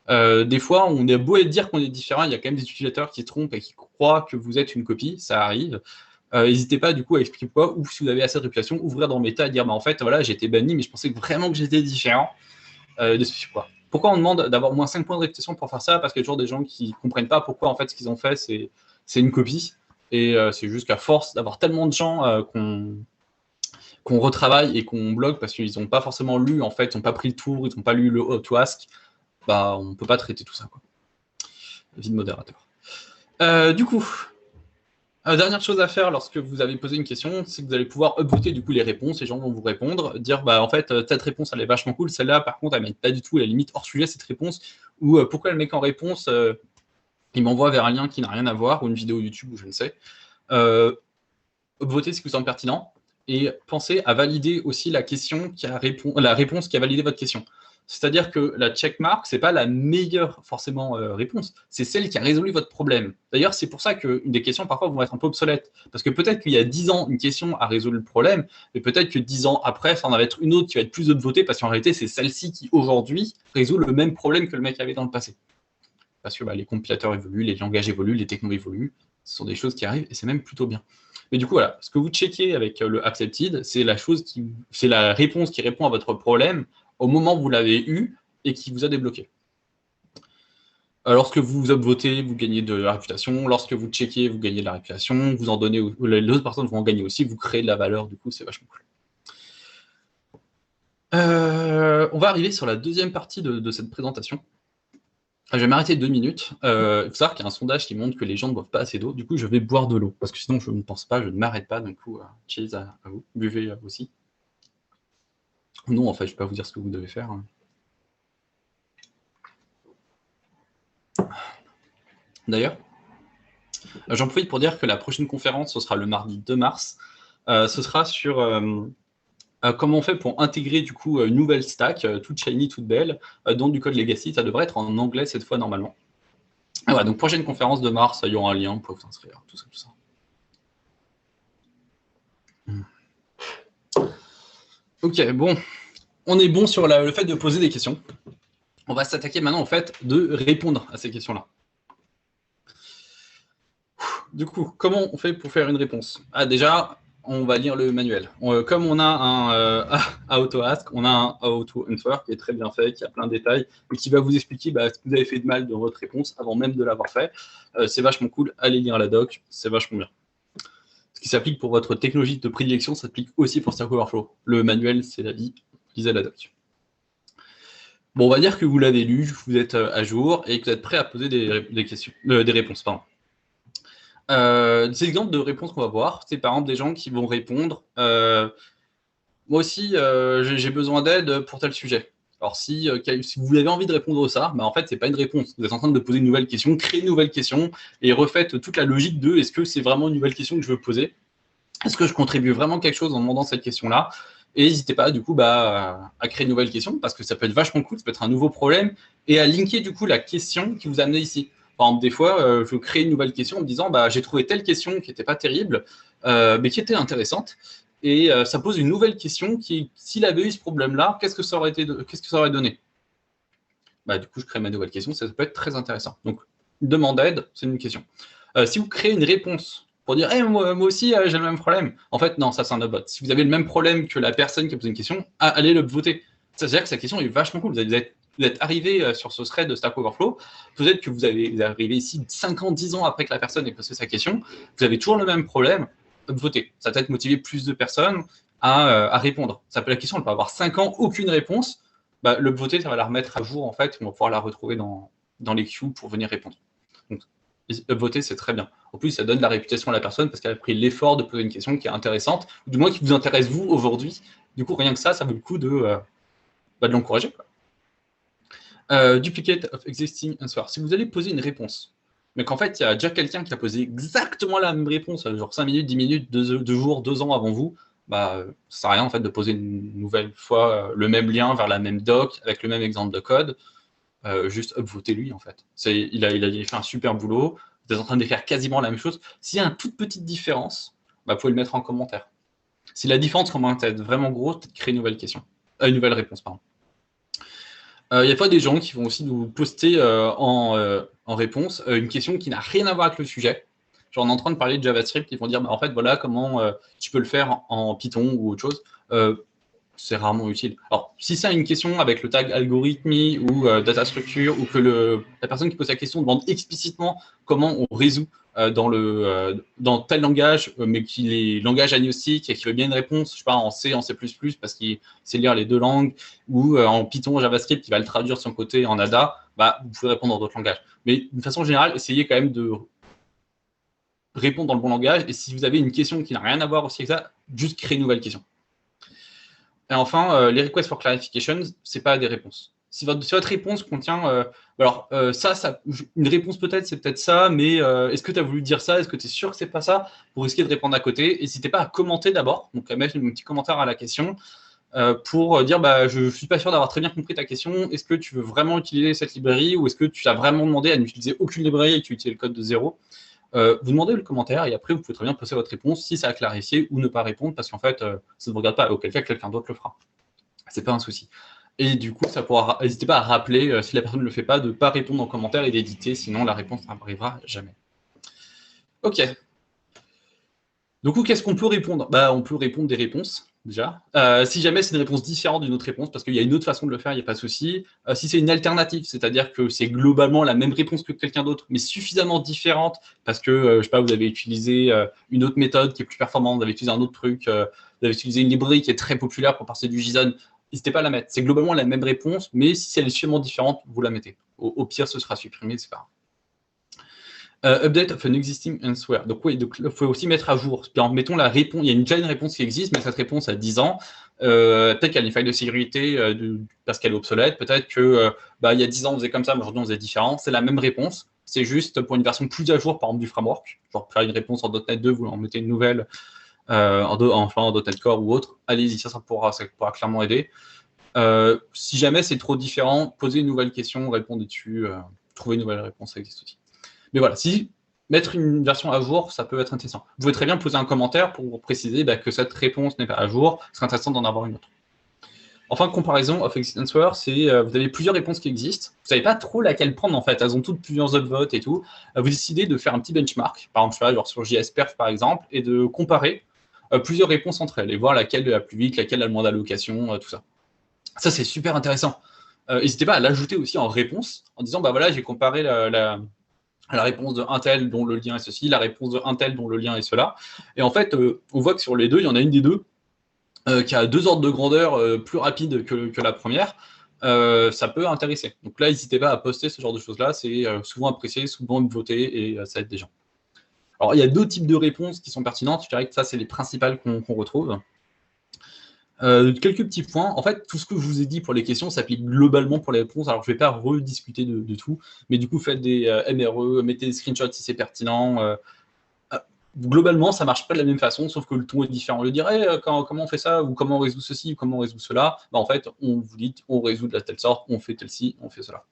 Des fois, on est beau dire qu'on est différent, il y a quand même des utilisateurs qui se trompent et qui croient que vous êtes une copie, ça arrive. N'hésitez pas du coup à expliquer pourquoi, ou si vous avez assez de réputation, ouvrir dans Meta et dire bah, en fait, voilà, j'ai été banni, mais je pensais vraiment que j'étais différent. Quoi. Pourquoi on demande d'avoir au moins 5 points de réputation pour faire ça? Parce qu'il y a toujours des gens qui ne comprennent pas pourquoi en fait ce qu'ils ont fait c'est une copie. Et c'est juste qu'à force d'avoir tellement de gens qu'on retravaille et qu'on bloque parce qu'ils n'ont pas forcément lu, en fait, ils n'ont pas pris le tour, ils n'ont pas lu le how to ask, bah, on ne peut pas traiter tout ça. Quoi. Vie de modérateur. Du coup, dernière chose à faire lorsque vous avez posé une question, c'est que vous allez pouvoir upvoter du coup les réponses, les gens vont vous répondre, dire bah en fait cette réponse elle est vachement cool, celle-là par contre elle n'est pas du tout, elle est limite hors sujet cette réponse, ou pourquoi le mec en réponse il m'envoie vers un lien qui n'a rien à voir, ou une vidéo YouTube ou je ne sais. Upvoter ce qui vous semble pertinent, et pensez à valider aussi la réponse qui a validé votre question. C'est-à-dire que la checkmark, ce n'est pas la meilleure forcément réponse, c'est celle qui a résolu votre problème. D'ailleurs, c'est pour ça qu'une des questions parfois vont être un peu obsolètes. Parce que peut-être qu'il y a 10 ans, une question a résolu le problème, mais peut-être que 10 ans après, ça en va être une autre qui va être plus upvotée, parce qu'en réalité, c'est celle-ci qui aujourd'hui résout le même problème que le mec avait dans le passé. Parce que les compilateurs évoluent, les langages évoluent, les technos évoluent, ce sont des choses qui arrivent et c'est même plutôt bien. Mais du coup, voilà, ce que vous checkez avec le accepted, c'est la réponse qui répond à votre problème au moment où vous l'avez eu et qui vous a débloqué. Lorsque vous upvotez, vous gagnez de la réputation. Lorsque vous checkez, vous gagnez de la réputation. Vous en donnez, les autres personnes vont en gagner aussi. Vous créez de la valeur, du coup, c'est vachement cool. On va arriver sur la deuxième partie de cette présentation. Je vais m'arrêter 2 minutes. Il faut savoir qu'il y a un sondage qui montre que les gens ne boivent pas assez d'eau. Du coup, je vais boire de l'eau. Parce que sinon, je ne pense pas, je ne m'arrête pas. Du coup, cheers à vous. Buvez aussi. Non, en fait, je ne vais pas vous dire ce que vous devez faire. D'ailleurs, j'en profite pour dire que la prochaine conférence, ce sera le mardi 2 mars. Ce sera sur comment on fait pour intégrer du coup une nouvelle stack, toute shiny, toute belle, dans du code legacy. Ça devrait être en anglais cette fois normalement. Et voilà, donc prochaine conférence de mars, il y aura un lien, vous pouvez vous inscrire, tout ça. Ok, bon, on est bon sur le fait de poser des questions. On va s'attaquer maintenant au fait de répondre à ces questions-là. Du coup, comment on fait pour faire une réponse? Déjà, on va lire le manuel. Comme on a un auto-ask, on a un auto-answer qui est très bien fait, qui a plein de détails, et qui va vous expliquer ce que vous avez fait de mal dans votre réponse avant même de l'avoir fait. C'est vachement cool, allez lire la doc, c'est vachement bien. Ce qui s'applique pour votre technologie de prédilection, ça s'applique aussi pour Stack Overflow. Le manuel, c'est la vie, lisez la doc. Bon, on va dire que vous l'avez lu, vous êtes à jour, et que vous êtes prêt à poser des questions, des réponses, pardon. Des exemples de réponses qu'on va voir, c'est par exemple des gens qui vont répondre moi aussi j'ai besoin d'aide pour tel sujet. Alors si vous avez envie de répondre à ça, en fait c'est pas une réponse, vous êtes en train de poser une nouvelle question, créer une nouvelle question et refaites toute la logique de est-ce que c'est vraiment une nouvelle question que je veux poser. Est-ce que je contribue vraiment quelque chose en demandant cette question-là? Et n'hésitez pas, du coup, à créer une nouvelle question, parce que ça peut être vachement cool, ça peut être un nouveau problème, et à linker, du coup, la question qui vous a amené ici. Par exemple, des fois, je crée une nouvelle question en me disant, j'ai trouvé telle question qui n'était pas terrible, mais qui était intéressante, et ça pose une nouvelle question qui, s'il avait eu ce problème-là, qu'est-ce que ça aurait donné? Du coup, je crée ma nouvelle question, ça peut être très intéressant. Donc, une demande d'aide, c'est une question. Si vous créez une réponse pour dire moi aussi, j'ai le même problème. En fait, non, ça, c'est un upvote. Si vous avez le même problème que la personne qui a posé une question, allez le voter. C'est-à-dire que sa question est vachement cool. Vous êtes arrivé sur ce thread de Stack Overflow. Peut-être que vous arrivé ici 5 ans, 10 ans après que la personne ait posé sa question. Vous avez toujours le même problème. Votez. Ça va peut-être motiver plus de personnes à répondre. La question, elle peut avoir 5 ans, aucune réponse. Le voter, ça va la remettre à jour, en fait. On va pouvoir la retrouver dans les queues pour venir répondre. Donc, voter, c'est très bien. En plus, ça donne la réputation à la personne parce qu'elle a pris l'effort de poser une question qui est intéressante, ou du moins qui vous intéresse vous aujourd'hui. Du coup, rien que ça vaut le coup de l'encourager. Duplicate of existing answer. Si vous allez poser une réponse, mais qu'en fait, il y a déjà quelqu'un qui a posé exactement la même réponse, genre 5 minutes, 10 minutes, 2 jours, 2 ans avant vous, ça sert à rien en fait de poser une nouvelle fois le même lien vers la même doc avec le même exemple de code. Juste upvoter lui en fait. Il a fait un super boulot, vous êtes en train d'écrire quasiment la même chose. S'il y a une toute petite différence, vous pouvez le mettre en commentaire. Si la différence commence à être vraiment grosse, peut-être créer une nouvelle question. Une nouvelle réponse, pardon. Il y a pas des gens qui vont aussi nous poster en réponse une question qui n'a rien à voir avec le sujet. Genre on est en train de parler de JavaScript, ils vont dire en fait voilà comment tu peux le faire en Python ou autre chose. C'est rarement utile. Alors, si c'est une question avec le tag algorithmie ou data structure, ou que la personne qui pose la question demande explicitement comment on résout dans tel langage, mais qu'il est langage agnostique et qu'il veut bien une réponse, je sais pas, en C, en C++, parce qu'il sait lire les deux langues, ou en Python, JavaScript, qui va le traduire de son côté en ADA, vous pouvez répondre dans d'autres langages. Mais d'une façon générale, essayez quand même de répondre dans le bon langage, et si vous avez une question qui n'a rien à voir aussi avec ça, juste créer une nouvelle question. Et enfin, les requests for clarifications, c'est pas des réponses. Si votre réponse contient, une réponse peut-être, c'est peut-être ça, mais est-ce que tu as voulu dire ça? Est-ce que tu es sûr que c'est pas ça? Pour risquer de répondre à côté, n'hésitez pas à commenter d'abord, donc à mettre un petit commentaire à la question pour dire je suis pas sûr d'avoir très bien compris ta question. Est-ce que tu veux vraiment utiliser cette librairie ou est-ce que tu as vraiment demandé à n'utiliser aucune librairie et que tu utilises le code de zéro? Vous demandez le commentaire et après vous pouvez très bien poser votre réponse si ça a clarifié ou ne pas répondre parce qu'en fait ça ne vous regarde pas, auquel cas quelqu'un d'autre le fera. C'est pas un souci. Et du coup, n'hésitez pas à rappeler si la personne ne le fait pas, de ne pas répondre en commentaire et d'éditer, sinon la réponse n'arrivera jamais. Ok. Du coup, qu'est-ce qu'on peut répondre? On peut répondre des réponses, déjà. Si jamais c'est une réponse différente d'une autre réponse, parce qu'il y a une autre façon de le faire, il n'y a pas de souci. Si c'est une alternative, c'est-à-dire que c'est globalement la même réponse que quelqu'un d'autre, mais suffisamment différente, parce que, je sais pas, vous avez utilisé une autre méthode qui est plus performante, vous avez utilisé un autre truc, vous avez utilisé une librairie qui est très populaire pour passer du JSON, n'hésitez pas à la mettre. C'est globalement la même réponse, mais si elle est suffisamment différente, vous la mettez. Au pire, ce sera supprimé, c'est pas grave. Update of an existing answer. Donc oui, il faut aussi mettre à jour. Mettons la réponse, il y a déjà une réponse qui existe, mais cette réponse a 10 ans. Peut-être qu'elle a une faille de sécurité parce qu'elle est obsolète. Peut-être que il y a 10 ans on faisait comme ça, mais aujourd'hui on faisait différent. C'est la même réponse. C'est juste pour une version plus à jour, par exemple du framework. Genre faire une réponse en .NET 2, vous en mettez une nouvelle en .NET Core ou autre. Allez-y, ça pourra clairement aider. Si jamais c'est trop différent, posez une nouvelle question, répondez dessus, trouvez une nouvelle réponse, ça existe aussi. Mais voilà, si mettre une version à jour, ça peut être intéressant. Vous pouvez très bien poser un commentaire pour préciser que cette réponse n'est pas à jour. Ce serait intéressant d'en avoir une autre. Enfin, comparaison of existing answer, c'est vous avez plusieurs réponses qui existent. Vous ne savez pas trop laquelle prendre en fait. Elles ont toutes plusieurs upvotes et tout. Vous décidez de faire un petit benchmark, par exemple, genre sur JSPerf par exemple, et de comparer plusieurs réponses entre elles et voir laquelle est la plus vite, laquelle a le moins d'allocation, tout ça. Ça, c'est super intéressant. N'hésitez pas à l'ajouter aussi en réponse, en disant, voilà, j'ai comparé la réponse de un tel dont le lien est ceci, la réponse de un tel dont le lien est cela. Et en fait, on voit que sur les deux, il y en a une des deux qui a 2 ordres de grandeur plus rapides que la première. Ça peut intéresser. Donc là, n'hésitez pas à poster ce genre de choses-là. C'est souvent apprécié, souvent voté et ça aide des gens. Alors, il y a 2 types de réponses qui sont pertinentes. Je dirais que ça, c'est les principales qu'on retrouve. Quelques petits points. En fait, tout ce que je vous ai dit pour les questions s'applique globalement pour les réponses. Alors, je ne vais pas rediscuter de tout, mais du coup, faites des MRE, mettez des screenshots si c'est pertinent. globalement, ça marche pas de la même façon, sauf que le ton est différent. On le dirait, comment on fait ça, ou comment on résout ceci, ou comment on résout cela. Bah, en fait, on vous dit, on résout de la telle sorte, on fait tel-ci, on fait cela.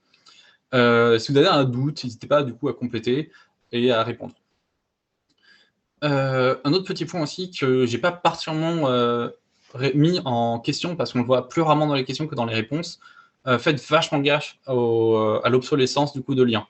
Si vous avez un doute, n'hésitez pas du coup à compléter et à répondre. Un autre petit point aussi que j'ai pas particulièrement mis en question, parce qu'on le voit plus rarement dans les questions que dans les réponses, faites vachement gaffe à l'obsolescence du coup de liens.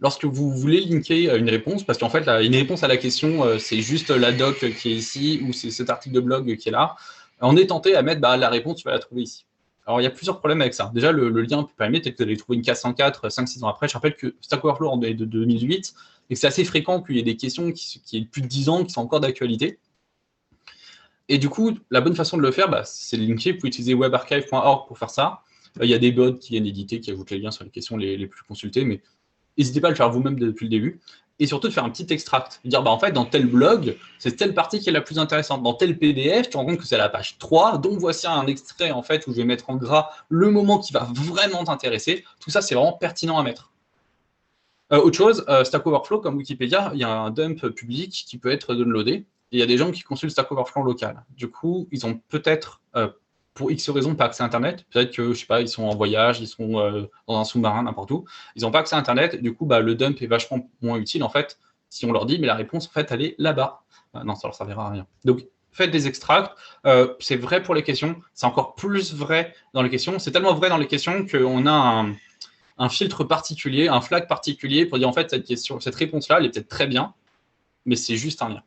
Lorsque vous voulez linker une réponse, parce qu'en fait, une réponse à la question, c'est juste la doc qui est ici, ou c'est cet article de blog qui est là, on est tenté à mettre la réponse, tu vas la trouver ici. Alors, il y a plusieurs problèmes avec ça. Déjà, le lien peut permettre, peut-être que vous allez trouver une K104 5-6 ans après. Je rappelle que Stack Overflow est de 2008, et que c'est assez fréquent qu'il y ait des questions qui aient plus de 10 ans, qui sont encore d'actualité. Et du coup, la bonne façon de le faire, c'est de linker. Vous pouvez utiliser webarchive.org pour faire ça. Il y a des bots qui viennent éditer, qui ajoutent les liens sur les questions les plus consultées, mais n'hésitez pas à le faire vous-même depuis le début. Et surtout de faire un petit extract. Dire, en fait, dans tel blog, c'est telle partie qui est la plus intéressante. Dans tel PDF, tu te rends compte que c'est la page 3, donc voici un extrait, en fait, où je vais mettre en gras le moment qui va vraiment t'intéresser. Tout ça, c'est vraiment pertinent à mettre. Autre chose, Stack Overflow, comme Wikipédia, il y a un dump public qui peut être downloadé. Et il y a des gens qui consultent Stack Overflow local. Du coup, ils ont peut-être, pour X raisons, pas accès à Internet. Peut-être que, je sais pas, ils sont en voyage, ils sont dans un sous-marin, n'importe où. Ils n'ont pas accès à Internet. Du coup, le dump est vachement moins utile, en fait, si on leur dit, mais la réponse, en fait, elle est là-bas. Non, ça leur servira à rien. Donc, faites des extracts. C'est vrai pour les questions. C'est encore plus vrai dans les questions. C'est tellement vrai dans les questions qu'on a un filtre particulier, un flag particulier pour dire, en fait, cette réponse-là, elle est peut-être très bien, mais c'est juste un lien.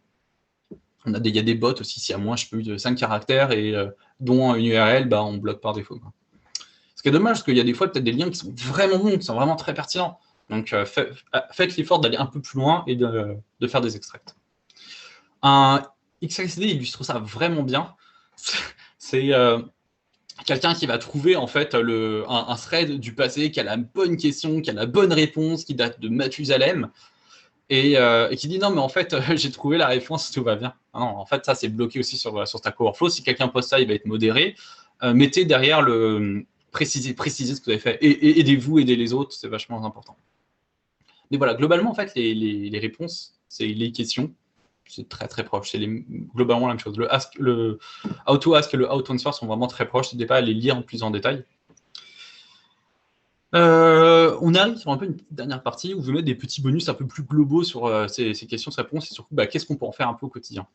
Il y a des bots aussi, si à moins, je peux de 5 caractères, et dont une URL, on bloque par défaut. Ce qui est dommage, parce qu'il y a des fois peut-être des liens qui sont vraiment bons, qui sont vraiment très pertinents. Donc, faites l'effort d'aller un peu plus loin et de faire des extracts. Un XXD illustre ça vraiment bien. C'est quelqu'un qui va trouver en fait un thread du passé qui a la bonne question, qui a la bonne réponse, qui date de Mathusalem, et qui dit non mais en fait j'ai trouvé la réponse, tout va bien. Ah non, en fait ça c'est bloqué aussi sur Stack Overflow. Si quelqu'un poste ça, il va être modéré. Mettez derrière précisez ce que vous avez fait, et aidez-vous, aidez les autres, c'est vachement important. Mais voilà, globalement en fait les réponses, c'est les questions, c'est très très proche, c'est globalement la même chose. Le how to ask et le how to answer sont vraiment très proches, n'hésitez pas à les lire plus en détail. On arrive sur un peu une dernière partie où je vais mettre des petits bonus un peu plus globaux sur ces questions-réponses, et surtout qu'est-ce qu'on peut en faire un peu au quotidien.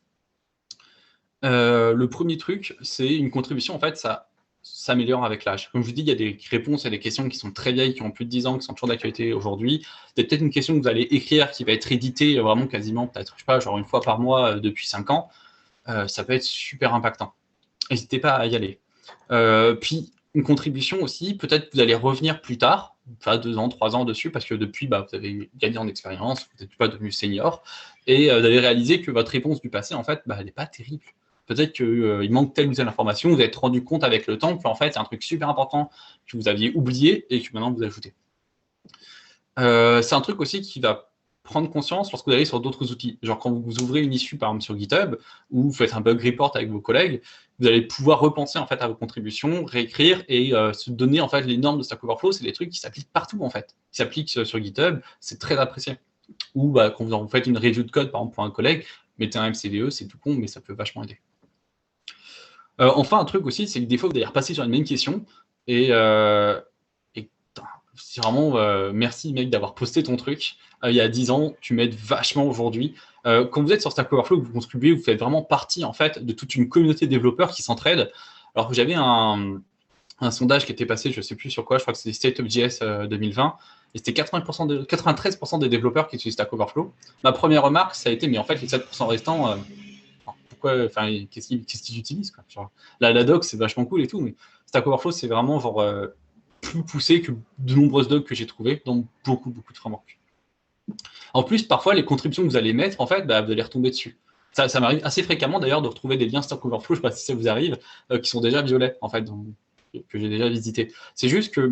Le premier truc, c'est une contribution, en fait, ça s'améliore avec l'âge. Comme je vous dis, il y a des réponses à des questions qui sont très vieilles, qui ont plus de 10 ans, qui sont toujours d'actualité aujourd'hui. C'est peut-être une question que vous allez écrire qui va être éditée vraiment quasiment, peut-être, je sais pas, genre une fois par mois depuis 5 ans. Ça peut être super impactant. N'hésitez pas à y aller. Puis, une contribution aussi, peut-être que vous allez revenir plus tard, pas 2 ans, 3 ans dessus, parce que depuis, vous avez gagné en expérience, vous n'êtes pas devenu senior, et vous allez réaliser que votre réponse du passé, en fait, elle n'est pas terrible. Peut-être qu'il manque telle ou telle information, vous vous êtes rendu compte avec le temps qu'en fait, c'est un truc super important que vous aviez oublié et que maintenant vous ajoutez. C'est un truc aussi qui va prendre conscience lorsque vous allez sur d'autres outils. Genre quand vous ouvrez une issue, par exemple, sur GitHub, ou vous faites un bug report avec vos collègues, vous allez pouvoir repenser en fait à vos contributions, réécrire et se donner en fait les normes de Stack Overflow. C'est des trucs qui s'appliquent partout en fait, qui s'appliquent sur GitHub, c'est très apprécié. Ou quand vous faites une review de code, par exemple, pour un collègue, mettez un MCVE, c'est tout con, mais ça peut vachement aider. Enfin, un truc aussi, c'est que des fois, vous allez repasser sur une même question, et c'est vraiment merci mec d'avoir posté ton truc il y a 10 ans, tu m'aides vachement aujourd'hui. Quand vous êtes sur Stack Overflow, vous contribuez, vous faites vraiment partie en fait de toute une communauté de développeurs qui s'entraident. Alors que j'avais un sondage qui était passé, je ne sais plus sur quoi, je crois que c'était State of JS 2020, et c'était 93% des développeurs qui utilisent Stack Overflow. Ma première remarque, ça a été, mais en fait, les 7% restants, qu'est-ce qu'ils utilisent quoi. Genre, la doc, c'est vachement cool et tout, mais Stack Overflow, c'est vraiment genre plus poussé que de nombreuses docs que j'ai trouvées dans beaucoup de frameworks. En plus, parfois, les contributions que vous allez mettre, en fait, vous allez retomber dessus. Ça m'arrive assez fréquemment, d'ailleurs, de retrouver des liens Stack Overflow, je ne sais pas si ça vous arrive, qui sont déjà violets, en fait, que j'ai déjà visités. C'est juste que,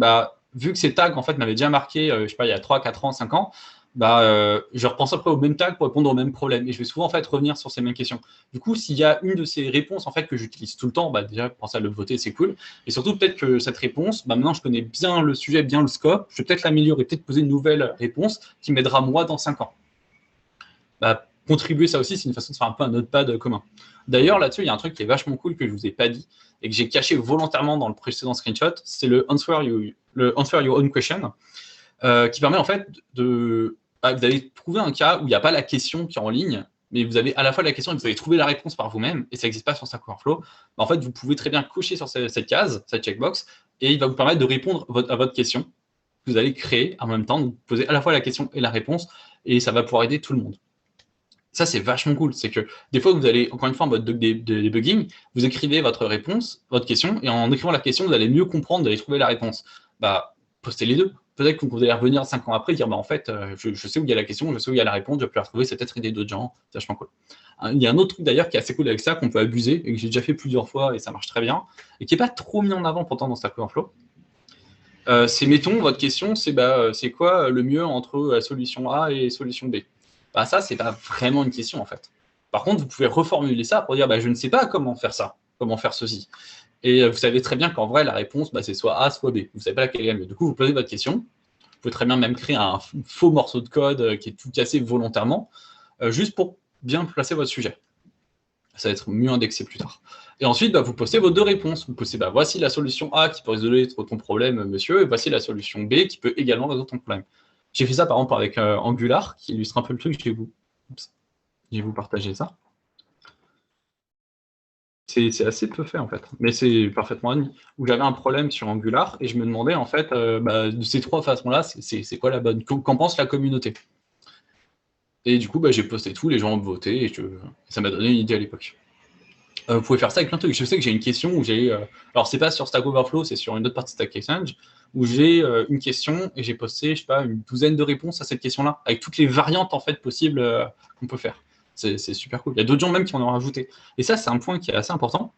vu que ces tags, en fait, m'avaient déjà marqué, je sais pas, il y a 3, 4 ans, 5 ans, je repense après au même tag pour répondre au même problème. Et je vais souvent, en fait, revenir sur ces mêmes questions. Du coup, s'il y a une de ces réponses, en fait, que j'utilise tout le temps, déjà, pensez à le voter, c'est cool. Et surtout, peut-être que cette réponse, maintenant, je connais bien le sujet, bien le scope, je vais peut-être l'améliorer, peut-être poser une nouvelle réponse qui m'aidera, moi, dans 5 ans. contribuer ça aussi, c'est une façon de faire un peu un notepad commun. D'ailleurs, là-dessus, il y a un truc qui est vachement cool que je vous ai pas dit et que j'ai caché volontairement dans le précédent screenshot, c'est le answer your own question, qui permet en fait de... vous allez trouver un cas où il n'y a pas la question qui est en ligne, mais vous avez à la fois la question et vous allez trouver la réponse par vous-même, et ça n'existe pas sur Stack Overflow. En fait, vous pouvez très bien cocher sur cette case, cette checkbox, et il va vous permettre de répondre à votre question que vous allez créer en même temps. Donc, vous posez à la fois la question et la réponse, et ça va pouvoir aider tout le monde. Ça, c'est vachement cool. C'est que des fois, vous allez, encore une fois, en mode debugging, vous écrivez votre réponse, votre question, et en écrivant la question, vous allez mieux comprendre, vous allez trouver la réponse. Bah, postez les deux. Peut-être que vous allez revenir 5 ans après et dire, bah, en fait, je sais où il y a la question, je sais où il y a la réponse, je peux la retrouver, c'est peut-être aider d'autres gens. C'est vachement cool. Il y a un autre truc d'ailleurs qui est assez cool avec ça, qu'on peut abuser, et que j'ai déjà fait plusieurs fois, et ça marche très bien, et qui n'est pas trop mis en avant pourtant dans Stack Overflow. C'est, mettons, votre question, c'est quoi le mieux entre la solution A et solution B? Bah, ça, c'est pas vraiment une question, en fait. Par contre, vous pouvez reformuler ça pour dire, bah, je ne sais pas comment faire ça, comment faire ceci. Et vous savez très bien qu'en vrai, la réponse, bah, c'est soit A, soit B. Vous ne savez pas laquelle est le mieux. Du coup, vous posez votre question. Vous pouvez très bien même créer un faux morceau de code qui est tout cassé volontairement, juste pour bien placer votre sujet. Ça va être mieux indexé plus tard. Et ensuite, bah, vous postez vos deux réponses. Vous postez, bah, voici la solution A qui peut résoudre ton problème, monsieur, et voici la solution B qui peut également résoudre ton problème. J'ai fait ça, par exemple, avec Angular, qui illustre un peu le truc. Je vais vous partager ça. C'est assez peu fait, en fait. Mais c'est parfaitement admis. Où j'avais un problème sur Angular, et je me demandais, en fait, bah, de ces trois façons-là, c'est quoi la bonne? Qu'en pense la communauté? Et du coup, bah, j'ai posté tout, les gens ont voté, et ça m'a donné une idée à l'époque. Vous pouvez faire ça avec plein de trucs. Je sais que j'ai une question où j'ai... alors, c'est pas sur Stack Overflow, c'est sur une autre partie de Stack Exchange, où j'ai une question et j'ai posté, je sais pas, une douzaine de réponses à cette question-là, avec toutes les variantes en fait possibles qu'on peut faire. C'est super cool. Il y a d'autres gens même qui en ont rajouté. Et ça, c'est un point qui est assez important.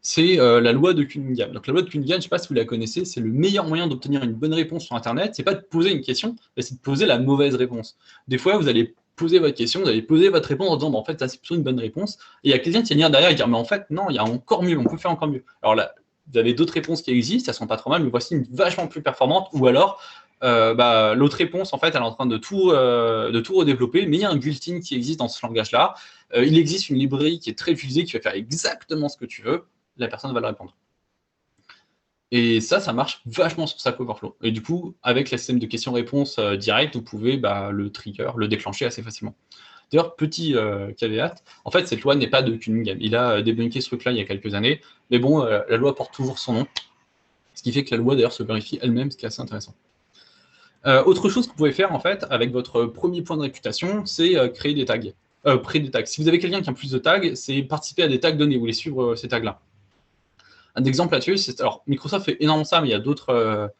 C'est la loi de Cunningham. Donc, la loi de Cunningham, je ne sais pas si vous la connaissez, c'est le meilleur moyen d'obtenir une bonne réponse sur Internet. C'est pas de poser une question, mais c'est de poser la mauvaise réponse. Des fois, vous allez poser votre question, vous allez poser votre réponse en disant, bah, en fait, ça, c'est plutôt une bonne réponse. Et il y a quelqu'un qui va venir derrière et dire, mais en fait, non, il y a encore mieux, on peut faire encore mieux. Alors là, vous avez d'autres réponses qui existent, elles sont pas trop mal, mais voici une vachement plus performante. Ou alors, bah, l'autre réponse, en fait, elle est en train de tout redévelopper, mais il y a un built-in qui existe dans ce langage-là. Il existe une librairie qui est très fusée, qui va faire exactement ce que tu veux. La personne va le répondre. Et ça marche vachement sur Stack Overflow. Et du coup, avec le système de questions-réponses direct, vous pouvez le trigger, le déclencher assez facilement. D'ailleurs, petit caveat, en fait, cette loi n'est pas de Cunningham. Il a débunké ce truc-là il y a quelques années, mais bon, la loi porte toujours son nom, ce qui fait que la loi, d'ailleurs, se vérifie elle-même, ce qui est assez intéressant. Autre chose que vous pouvez faire, en fait, avec votre premier point de réputation, c'est créer des tags. Des tags. Si vous avez quelqu'un qui a plus de tags, c'est participer à des tags donnés, vous voulez suivre ces tags-là. Un exemple là-dessus, c'est, alors Microsoft fait énormément ça, mais il y a d'autres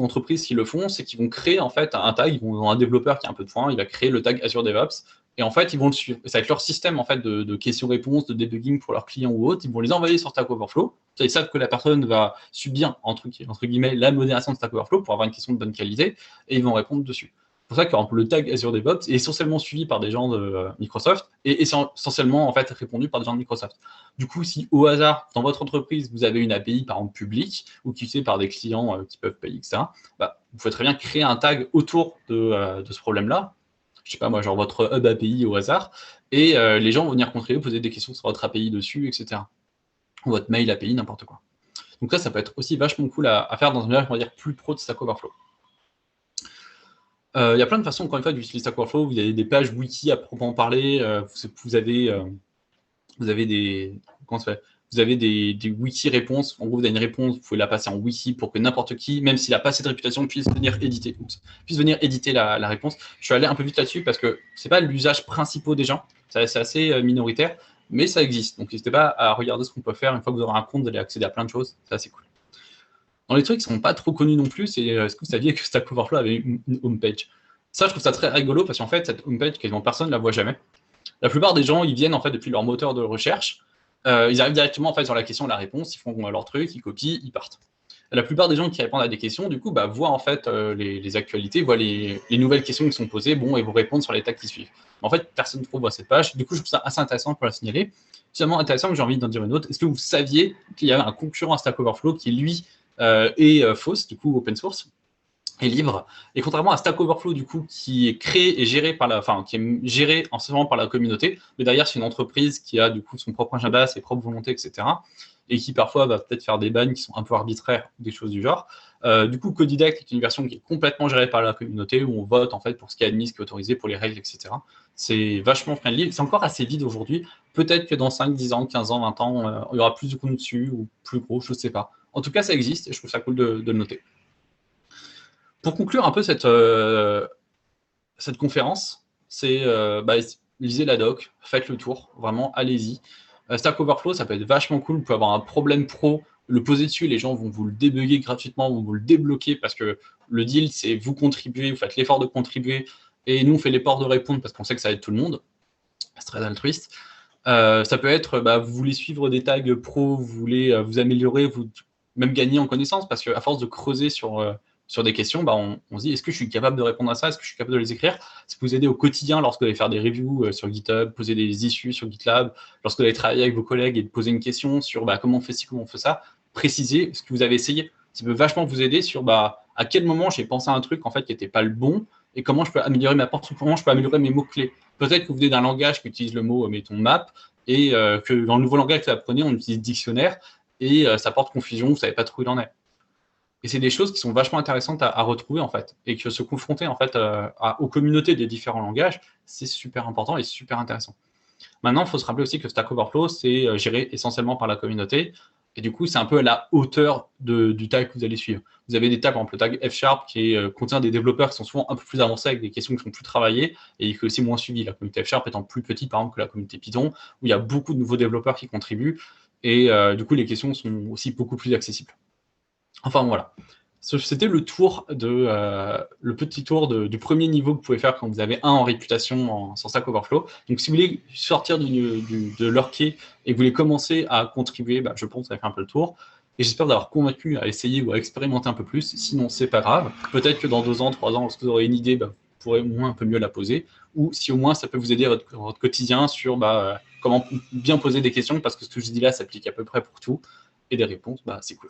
entreprises qui le font, c'est qu'ils vont créer en fait un tag, ils vont avoir un développeur qui a un peu de points, il va créer le tag Azure DevOps, et en fait ils vont le suivre. Et ça va être leur système en fait de questions-réponses, de debugging pour leurs clients ou autres, ils vont les envoyer sur Stack Overflow. Ils savent que la personne va subir entre guillemets la modération de Stack Overflow pour avoir une question de bonne qualité, et ils vont répondre dessus. C'est pour ça que le tag Azure DevOps est essentiellement suivi par des gens de Microsoft et essentiellement en fait répondu par des gens de Microsoft. Du coup, si au hasard, dans votre entreprise, vous avez une API par exemple publique ou qui est utilisée par des clients qui peuvent payer, etc., bah, vous pouvez très bien créer un tag autour de ce problème-là. Je sais pas moi, genre votre hub API au hasard, et les gens vont venir contribuer, poser des questions sur votre API dessus, etc. Ou votre mail API, n'importe quoi. Donc ça peut être aussi vachement cool à faire dans un univers, on va dire, plus pro de Stack Overflow. Il y a plein de façons, encore une fois, d'utiliser Stack Overflow. Vous avez des pages wiki à proprement parler. Vous avez des... Comment ça fait? Vous avez des wiki réponses. En gros, vous avez une réponse, vous pouvez la passer en wiki pour que n'importe qui, même s'il n'a pas assez de réputation, puisse venir éditer la réponse. Je suis allé un peu vite là-dessus parce que ce n'est pas l'usage principal des gens. C'est assez minoritaire, mais ça existe. Donc, n'hésitez pas à regarder ce qu'on peut faire. Une fois que vous aurez un compte, vous allez accéder à plein de choses. C'est assez cool. Dans les trucs qui ne sont pas trop connus non plus, c'est est-ce que vous saviez que Stack Overflow avait une homepage? Ça, je trouve ça très rigolo parce qu'en fait, cette homepage, quasiment personne ne la voit jamais. La plupart des gens, ils viennent en fait depuis leur moteur de recherche. Ils arrivent directement en fait sur la question, la réponse, ils font leur truc, ils copient, ils partent. La plupart des gens qui répondent à des questions, du coup, voient en fait les actualités, voient les nouvelles questions qui sont posées, bon, et vous répondent sur les tags qui suivent. En fait, personne ne trouve cette page. Du coup, je trouve ça assez intéressant pour la signaler. Finalement, intéressant que j'ai envie d'en dire une autre. Est-ce que vous saviez qu'il y avait un concurrent à Stack Overflow qui, lui, est fausse, du coup, open source? est libre. Et contrairement à Stack Overflow, du coup, qui est créé et géré par qui est géré en ce moment par la communauté, mais derrière, c'est une entreprise qui a du coup son propre agenda, ses propres volontés, etc. Et qui parfois va peut-être faire des bans qui sont un peu arbitraires, des choses du genre. Du coup, Codidact est une version qui est complètement gérée par la communauté, où on vote en fait pour ce qui est admis, ce qui est autorisé, pour les règles, etc. C'est vachement friendly. C'est encore assez vide aujourd'hui. Peut-être que dans 5, 10 ans, 15 ans, 20 ans, il y aura plus de contenu dessus, ou plus gros, je ne sais pas. En tout cas, ça existe, et je trouve ça cool de le noter. Pour conclure un peu cette conférence, c'est lisez la doc, faites le tour, vraiment, allez-y. Stack Overflow, ça peut être vachement cool, vous pouvez avoir un problème pro, le poser dessus, les gens vont vous le débugger gratuitement, vont vous le débloquer, parce que le deal, c'est vous contribuer, vous faites l'effort de contribuer, et nous, on fait l'effort de répondre, parce qu'on sait que ça aide tout le monde. C'est très altruiste. Ça peut être, vous voulez suivre des tags pro, vous voulez vous améliorer, vous même gagner en connaissance, parce qu'à force de creuser sur des questions, on se dit, est-ce que je suis capable de répondre à ça? Est-ce que je suis capable de les écrire? Ça peut vous aider au quotidien lorsque vous allez faire des reviews sur GitHub, poser des issues sur GitLab, lorsque vous allez travailler avec vos collègues et de poser une question sur comment on fait ci, comment on fait ça, préciser ce que vous avez essayé. Ça peut vachement vous aider sur à quel moment j'ai pensé à un truc en fait qui n'était pas le bon et comment je peux améliorer ma porte, comment je peux améliorer mes mots-clés. Peut-être que vous venez d'un langage qui utilise le mot, mettons, map, et que dans le nouveau langage que vous apprenez, on utilise dictionnaire, et ça porte confusion, vous ne savez pas trop où il en est. Et c'est des choses qui sont vachement intéressantes à retrouver, en fait, et que se confronter, en fait, aux communautés des différents langages, c'est super important et super intéressant. Maintenant, il faut se rappeler aussi que Stack Overflow, c'est géré essentiellement par la communauté, et du coup, c'est un peu à la hauteur du tag que vous allez suivre. Vous avez des tags, par exemple, le tag F# qui contient des développeurs qui sont souvent un peu plus avancés avec des questions qui sont plus travaillées et qui est aussi moins suivies. La communauté F# étant plus petite, par exemple, que la communauté Python, où il y a beaucoup de nouveaux développeurs qui contribuent et du coup, les questions sont aussi beaucoup plus accessibles. Enfin, voilà. C'était le petit tour du premier niveau que vous pouvez faire quand vous avez 1 en réputation sur Stack Overflow. Donc, si vous voulez sortir de l'orquet et que vous voulez commencer à contribuer, je pense que ça fait un peu le tour. Et j'espère vous avoir convaincu à essayer ou à expérimenter un peu plus. Sinon, c'est pas grave. Peut-être que dans 2 ans, 3 ans, lorsque vous aurez une idée, vous pourrez au moins un peu mieux la poser. Ou si au moins ça peut vous aider à votre quotidien sur comment bien poser des questions, parce que ce que je dis là s'applique à peu près pour tout. Et des réponses, c'est cool.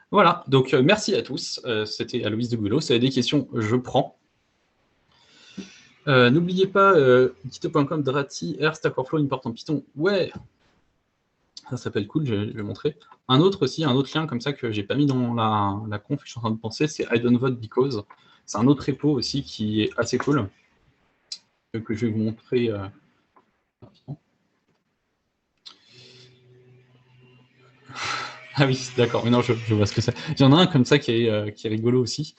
Voilà, donc merci à tous. C'était Aloïs de Goulo. Si vous avez des questions, je prends. N'oubliez pas, github.com, Drati, R, Stack Overflow, import en Python. Ouais, ça s'appelle cool, je vais montrer. Un autre lien comme ça que j'ai pas mis dans la conf, je suis en train de penser, c'est I don't vote because. C'est un autre repo aussi qui est assez cool, que je vais vous montrer rapidement. Ah oui, d'accord, mais non, je vois ce que c'est. Il y en a un comme ça qui est rigolo aussi.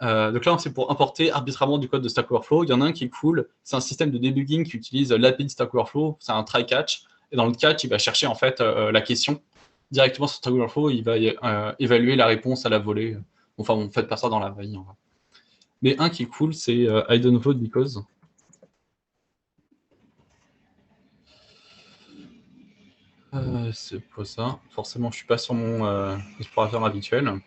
Donc là, c'est pour importer arbitrairement du code de Stack Overflow. Il y en a un qui est cool, c'est un système de debugging qui utilise l'API de Stack Overflow, c'est un try-catch, et dans le catch, il va chercher en fait la question directement sur Stack Overflow, il va évaluer la réponse à la volée. Enfin, on ne fait pas ça dans la vraie vie. Mais un qui est cool, c'est I don't vote because. C'est pas ça. Forcément, je suis pas sur mon explorateur habituel.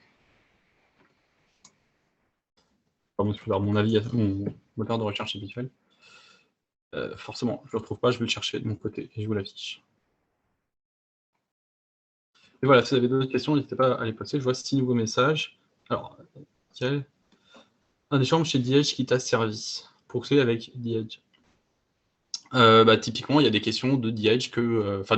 Pardon, je peux avoir mon avis, mon moteur de recherche habituel. Forcément, je ne le retrouve pas, je vais le chercher de mon côté et je vous l'affiche. Et voilà, si vous avez d'autres questions, n'hésitez pas à les poster. Je vois 6 nouveaux messages. Alors, quel un échange chez DH qui t'a servi pour créer avec DH. Typiquement, il y a des questions de DH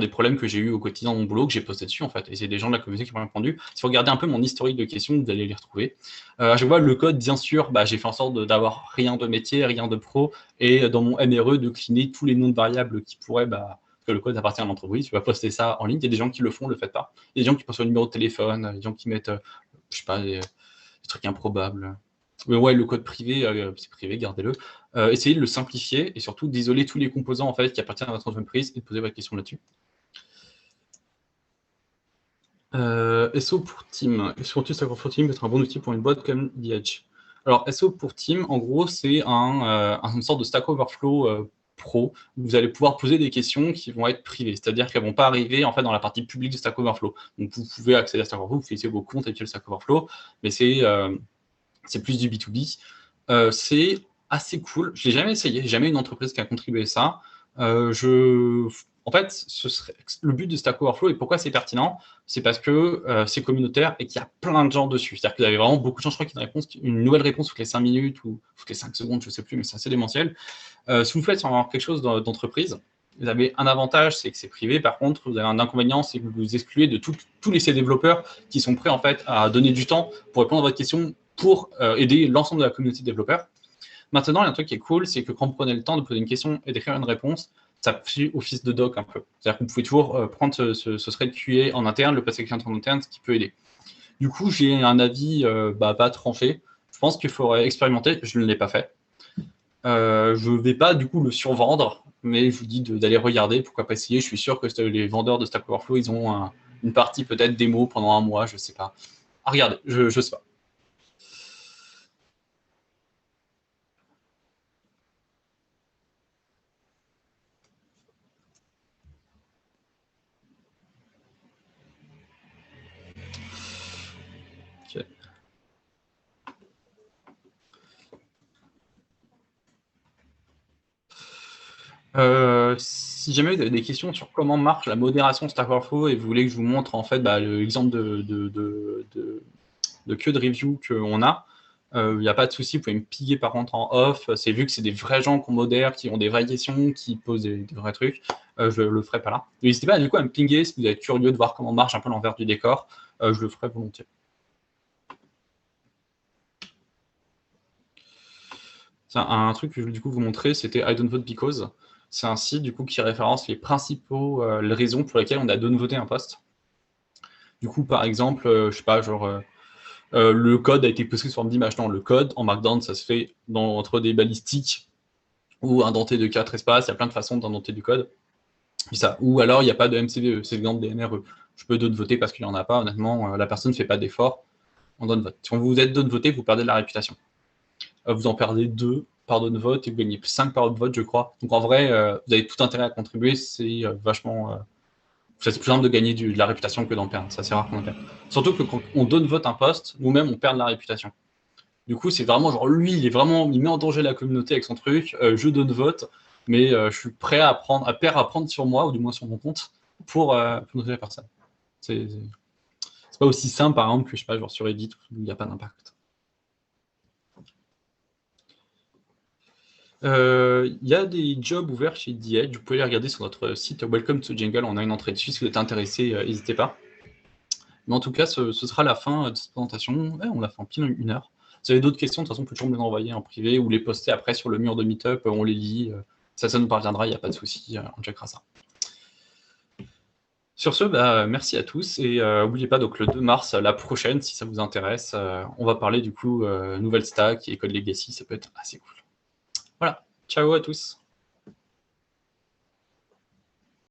des problèmes que j'ai eu au quotidien dans mon boulot que j'ai posté dessus en fait, et c'est des gens de la communauté qui m'ont répondu. Si vous regardez un peu mon historique de questions, vous allez les retrouver. Je vois le code, bien sûr, j'ai fait en sorte d'avoir rien de métier, rien de pro, et dans mon MRE de cleaner tous les noms de variables qui pourraient, que le code appartient à l'entreprise. Tu vas poster ça en ligne. Il y a des gens qui le font, le faites pas. Il y a des gens qui postent le numéro de téléphone, des gens qui mettent, je sais pas, des trucs improbables. Mais ouais, le code privé, c'est privé, gardez-le. Essayez de le simplifier et surtout d'isoler tous les composants en fait, qui appartiennent à votre entreprise et de poser votre question là-dessus. SO pour Team. SO pour Team peut être un bon outil pour une boîte comme DH. Alors, SO pour Team, en gros, c'est une sorte de Stack Overflow pro. Vous allez pouvoir poser des questions qui vont être privées, c'est-à-dire qu'elles ne vont pas arriver en fait, dans la partie publique de Stack Overflow. Donc, vous pouvez accéder à Stack Overflow, vous utilisez vos comptes avec le Stack Overflow, mais c'est plus du B2B. C'est assez cool. Je ne l'ai jamais essayé, jamais une entreprise qui a contribué à ça. En fait, ce serait le but de Stack Overflow et pourquoi c'est pertinent, c'est parce que c'est communautaire et qu'il y a plein de gens dessus. C'est-à-dire qu'il y avait vraiment beaucoup de gens, je crois qu'il y a une nouvelle réponse toutes les 5 minutes ou toutes les 5 secondes, je ne sais plus, mais c'est assez démentiel. Si vous faites sur quelque chose d'entreprise, vous avez un avantage, c'est que c'est privé. Par contre, vous avez un inconvénient, c'est que vous vous excluez de tous les développeurs qui sont prêts en fait à donner du temps pour répondre à votre question, pour aider l'ensemble de la communauté de développeurs. Maintenant, il y a un truc qui est cool, c'est que quand vous prenez le temps de poser une question et d'écrire une réponse, ça fait office de doc un peu. C'est-à-dire que vous pouvez toujours prendre ce thread QA en interne, le passer quelqu'un en interne, ce qui peut aider. Du coup, j'ai un avis pas tranché. Je pense qu'il faudrait expérimenter. Je ne l'ai pas fait. Je ne vais pas du coup le survendre, mais je vous dis d'aller regarder, pourquoi pas essayer. Je suis sûr que les vendeurs de Stack Overflow, ils ont une partie peut-être démo pendant un mois, je ne sais pas. Ah, regardez, je ne sais pas. Okay. Si jamais vous avez des questions sur comment marche la modération Stack Overflow et vous voulez que je vous montre en fait l'exemple de queue de review qu'on a, il n'y a pas de souci, vous pouvez me piller par contre en off. C'est vu que c'est des vrais gens qu'on modère, qui ont des vraies questions, qui posent des vrais trucs. Je le ferai pas là. N'hésitez pas du coup à me pinguer si vous êtes curieux de voir comment marche un peu l'envers du décor. Je le ferai volontiers. Un truc que je voulais du coup vous montrer, c'était I don't vote because. C'est un site du coup qui référence les principaux les raisons pour lesquelles on a downvoté un post. Du coup, par exemple, je sais pas, genre le code a été posté sur d'image. Non, le code en Markdown, ça se fait entre des balistiques ou indenté de 4 espaces. Il y a plein de façons d'indenter du code. Ça. Ou alors, il n'y a pas de MCVE, c'est l'exemple des MRE. Je peux downvoter parce qu'il n'y en a pas. Honnêtement, la personne ne fait pas d'effort. On downvote. Si vous êtes downvoté, vous perdez de la réputation. Vous en perdez 2 par downvote et vous gagnez 5 par upvote, je crois. Donc en vrai, vous avez tout intérêt à contribuer. C'est vachement. C'est plus simple de gagner de la réputation que d'en perdre. Ça, c'est rare qu'on en perde. Surtout que quand on downvote un poste, nous-mêmes, on perd de la réputation. Du coup, c'est vraiment genre lui, il met en danger la communauté avec son truc. Je downvote, mais je suis prêt à prendre sur moi, ou du moins sur mon compte, pour noter la personne. C'est pas aussi simple, par exemple, que je sais pas, genre sur Reddit, où il n'y a pas d'impact. Il y a des jobs ouverts chez The Edge, vous pouvez les regarder sur notre site Welcome to Jungle, on a une entrée dessus, si vous êtes intéressé, n'hésitez pas. Mais en tout cas, ce sera la fin de cette présentation. Ouais, on l'a fait en pile 1 heure. Si vous avez d'autres questions, de toute façon, on peut toujours me les envoyer en privé ou les poster après sur le mur de Meetup, on les lit. Ça nous parviendra, il n'y a pas de souci, on checkera ça. Sur ce, merci à tous et n'oubliez pas, donc le 2 mars, la prochaine, si ça vous intéresse, on va parler du coup nouvelle stack et code legacy, ça peut être assez cool. Voilà, ciao à tous.